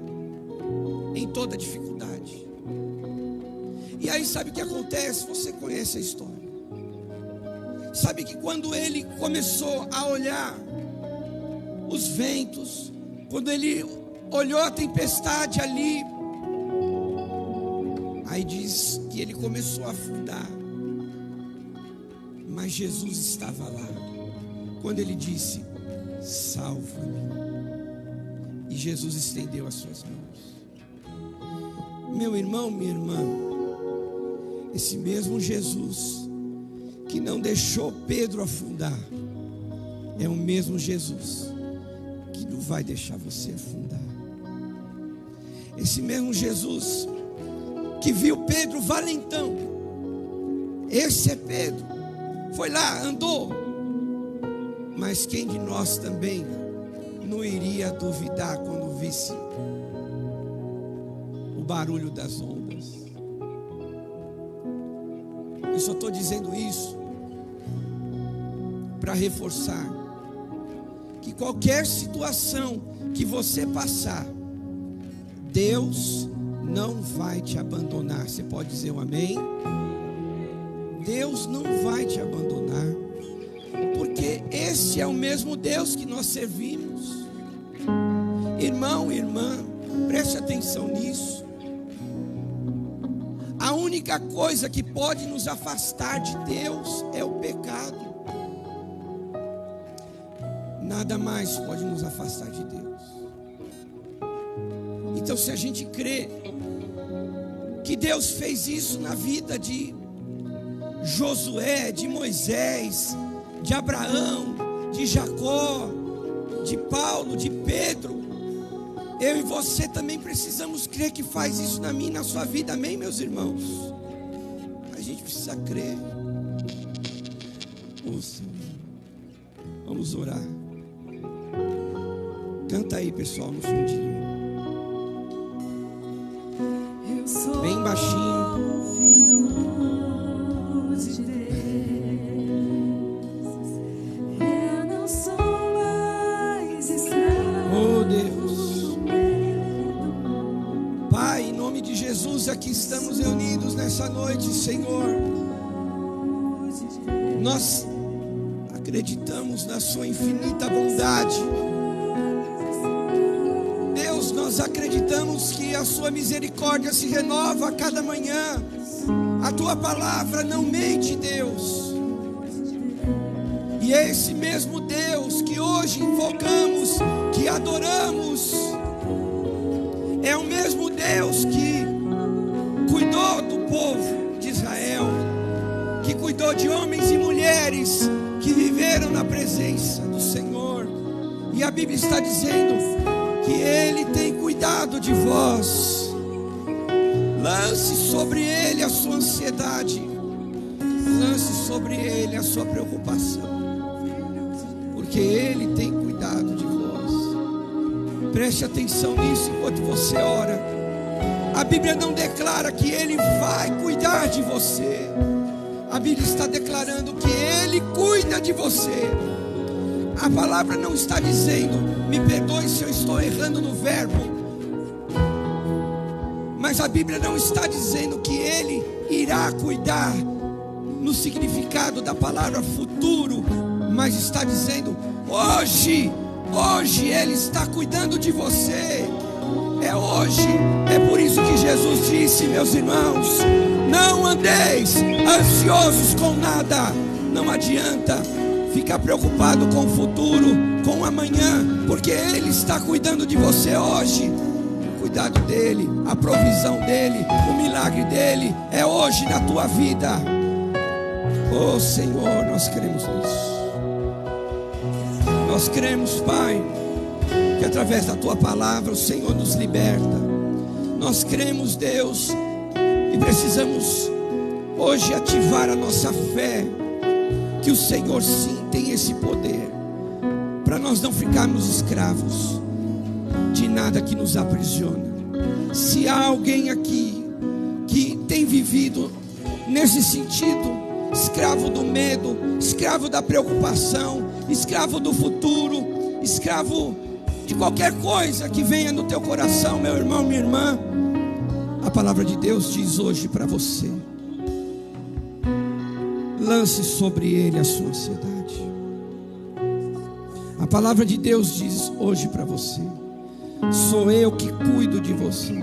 em toda dificuldade. E aí sabe o que acontece? Você conhece a história. Sabe que quando ele começou a olhar os ventos, quando ele olhou a tempestade ali, aí diz que ele começou a afundar, mas Jesus estava lá, quando ele disse: salva-me, e Jesus estendeu as suas mãos. Meu irmão, minha irmã, esse mesmo Jesus que não deixou Pedro afundar, é o mesmo Jesus que não vai deixar você afundar. Esse mesmo Jesus que viu Pedro valentão, esse é Pedro, foi lá, andou. Mas quem de nós também não iria duvidar quando visse o barulho das ondas? Eu só estou dizendo isso para reforçar que qualquer situação que você passar, Deus não vai te abandonar. Você pode dizer um amém? Deus não vai te abandonar, porque esse é o mesmo Deus que nós servimos. Irmão, irmã, preste atenção nisso. A única coisa que pode nos afastar de Deus é o pecado. Nada mais pode nos afastar de Deus. Então, se a gente crê que Deus fez isso na vida de Josué, de Moisés, de Abraão, de Jacó, de Paulo, de Pedro, eu e você também precisamos crer que faz isso na minha e na sua vida, amém, meus irmãos? A gente precisa crer. Ouça, vamos orar. Canta aí, pessoal, no fundinho. Bem baixinho. Oh Deus, Pai, em nome de Jesus, aqui estamos reunidos nessa noite, Senhor. Nós acreditamos na sua infinita bondade. Deus, nós acreditamos que a sua misericórdia se renova a cada manhã. A tua palavra não mente, Deus. E é esse mesmo Deus que hoje invocamos, que adoramos, é o mesmo Deus que cuidou do povo de Israel, que cuidou de homens e mulheres que viveram na presença do Senhor. E a Bíblia está dizendo que Ele tem cuidado de vós. Lance sobre Ele a sua ansiedade, lance sobre Ele a sua preocupação, porque Ele tem cuidado de vós. Preste atenção nisso enquanto você ora. A Bíblia não declara que Ele vai cuidar de você. A Bíblia está declarando que Ele cuida de você. A palavra não está dizendo, me perdoe se eu estou errando no verbo, mas a Bíblia não está dizendo que Ele irá cuidar no significado da palavra futuro, mas está dizendo hoje Ele está cuidando de você. É hoje. É por isso que Jesus disse, meus irmãos, não andeis ansiosos com nada. Não adianta ficar preocupado com o futuro, com o amanhã, porque Ele está cuidando de você hoje. O cuidado dEle, a provisão dEle, o milagre dEle é hoje na tua vida. Oh Senhor, nós cremos nisso. Nós cremos, Pai, que através da tua palavra o Senhor nos liberta. Nós cremos, Deus, e precisamos hoje ativar a nossa fé, que o Senhor sim tem esse poder, para nós não ficarmos escravos de nada que nos aprisiona. Se há alguém aqui que tem vivido nesse sentido, escravo do medo, escravo da preocupação, escravo do futuro, escravo de qualquer coisa que venha no teu coração, meu irmão, minha irmã, a palavra de Deus diz hoje para você: lance sobre ele a sua ansiedade. A palavra de Deus diz hoje para você: sou eu que cuido de você.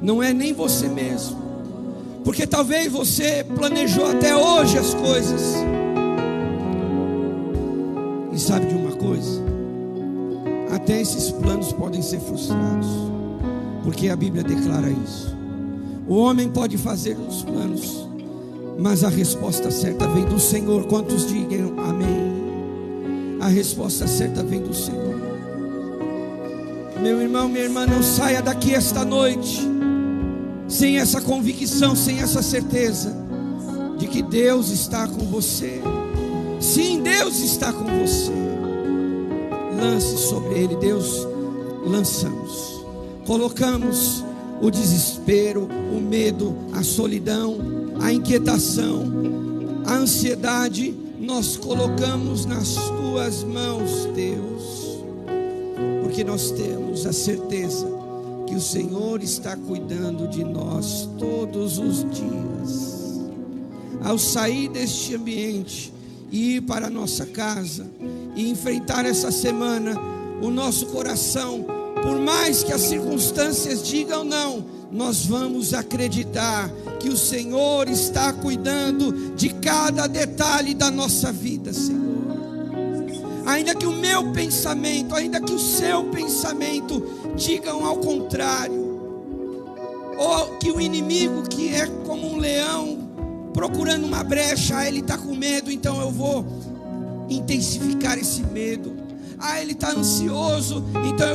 Não é nem você mesmo, porque talvez você planejou até hoje as coisas. E sabe de uma coisa? Até esses planos podem ser frustrados, porque a Bíblia declara isso. O homem pode fazer os planos, mas a resposta certa vem do Senhor. Quantos digam amém? A resposta certa vem do Senhor. Meu irmão, minha irmã, não saia daqui esta noite sem essa convicção, sem essa certeza de que Deus está com você. Sim, Deus está com você. Lance sobre ele. Deus, lançamos, colocamos o desespero, o medo, a solidão, a inquietação, a ansiedade, nós colocamos nas tuas mãos, Deus, porque nós temos a certeza que o Senhor está cuidando de nós todos os dias. Ao sair deste ambiente e ir para a nossa casa e enfrentar essa semana, o nosso coração, por mais que as circunstâncias digam não, nós vamos acreditar que o Senhor está cuidando de cada detalhe da nossa vida, Senhor. Ainda que o meu pensamento, ainda que o seu pensamento digam ao contrário, ou que o inimigo, que é como um leão procurando uma brecha, ele está com medo, então eu vou intensificar esse medo. Ele está ansioso, então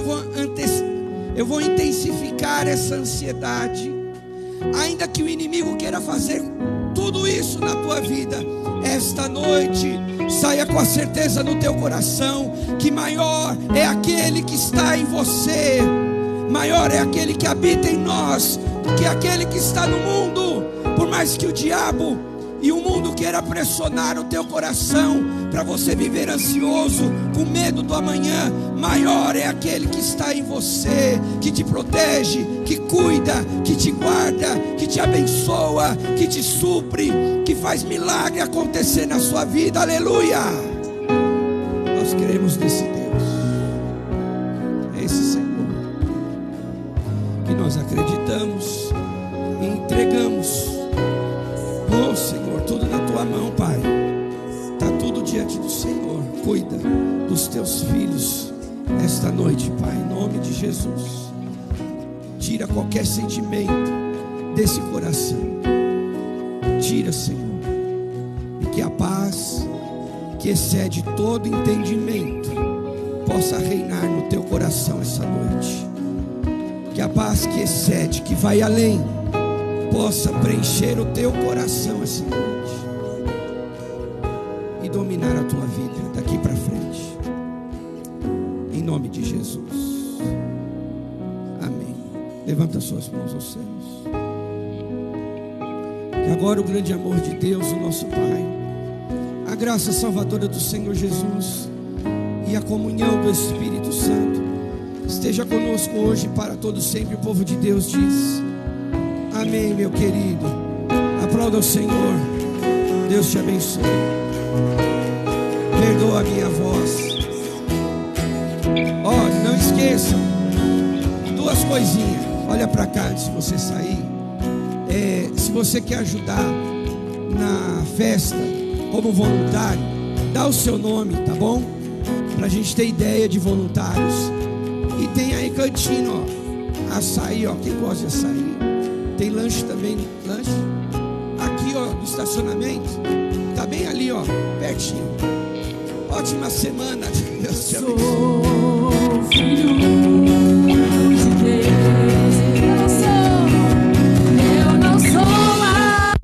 eu vou intensificar essa ansiedade. Ainda que o inimigo queira fazer tudo isso na tua vida, esta noite saia com a certeza no teu coração que maior é aquele que está em você, maior é aquele que habita em nós, do que aquele que está no mundo. Por mais que o diabo e o mundo queira pressionar o teu coração para você viver ansioso, com medo do amanhã, maior é aquele que está em você, que te protege, que cuida, que te guarda, que te abençoa, que te supre, que faz milagre acontecer na sua vida. Aleluia! Nós queremos nesse Deus, esse Senhor, que nós acreditamos e entregamos. Oh Senhor, tudo na tua mão, Pai. Está tudo diante do Senhor. Cuida dos teus filhos esta noite, Pai, em nome de Jesus. Tira qualquer sentimento desse coração. Tira, Senhor. E que a paz que excede todo entendimento possa reinar no teu coração essa noite. Que a paz que excede, que vai além, possa preencher o teu coração essa noite e dominar a tua vida daqui para frente, em nome de Jesus, amém. Levanta suas mãos aos céus. E agora o grande amor de Deus, o nosso Pai, a graça salvadora do Senhor Jesus e a comunhão do Espírito Santo esteja conosco hoje e para todo sempre. O povo de Deus diz amém, meu querido. Aplauda o Senhor. Deus te abençoe. Perdoa a minha voz. Não esqueçam duas coisinhas. Olha para cá antes de você sair. Se você quer ajudar na festa como voluntário, dá o seu nome, tá bom? Pra gente ter ideia de voluntários. E tem aí cantinho, açaí, quem gosta de açaí. Tem lanche também, lanche aqui, no estacionamento. Tá bem ali, pertinho. Ótima semana. Deus te abençoe. Sou filho de Deus. Eu não sou lá.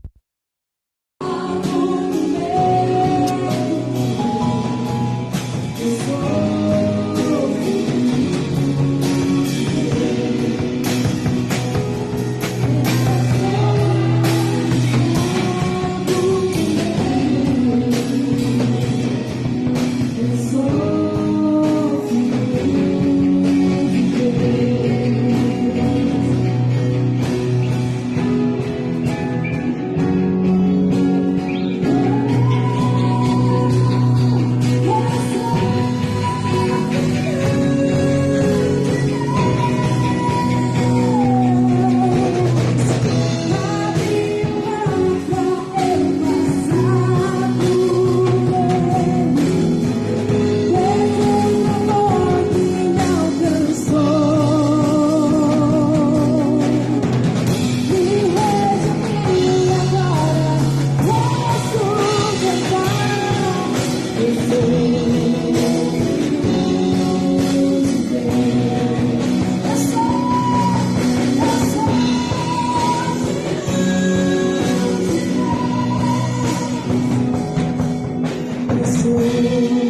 Sou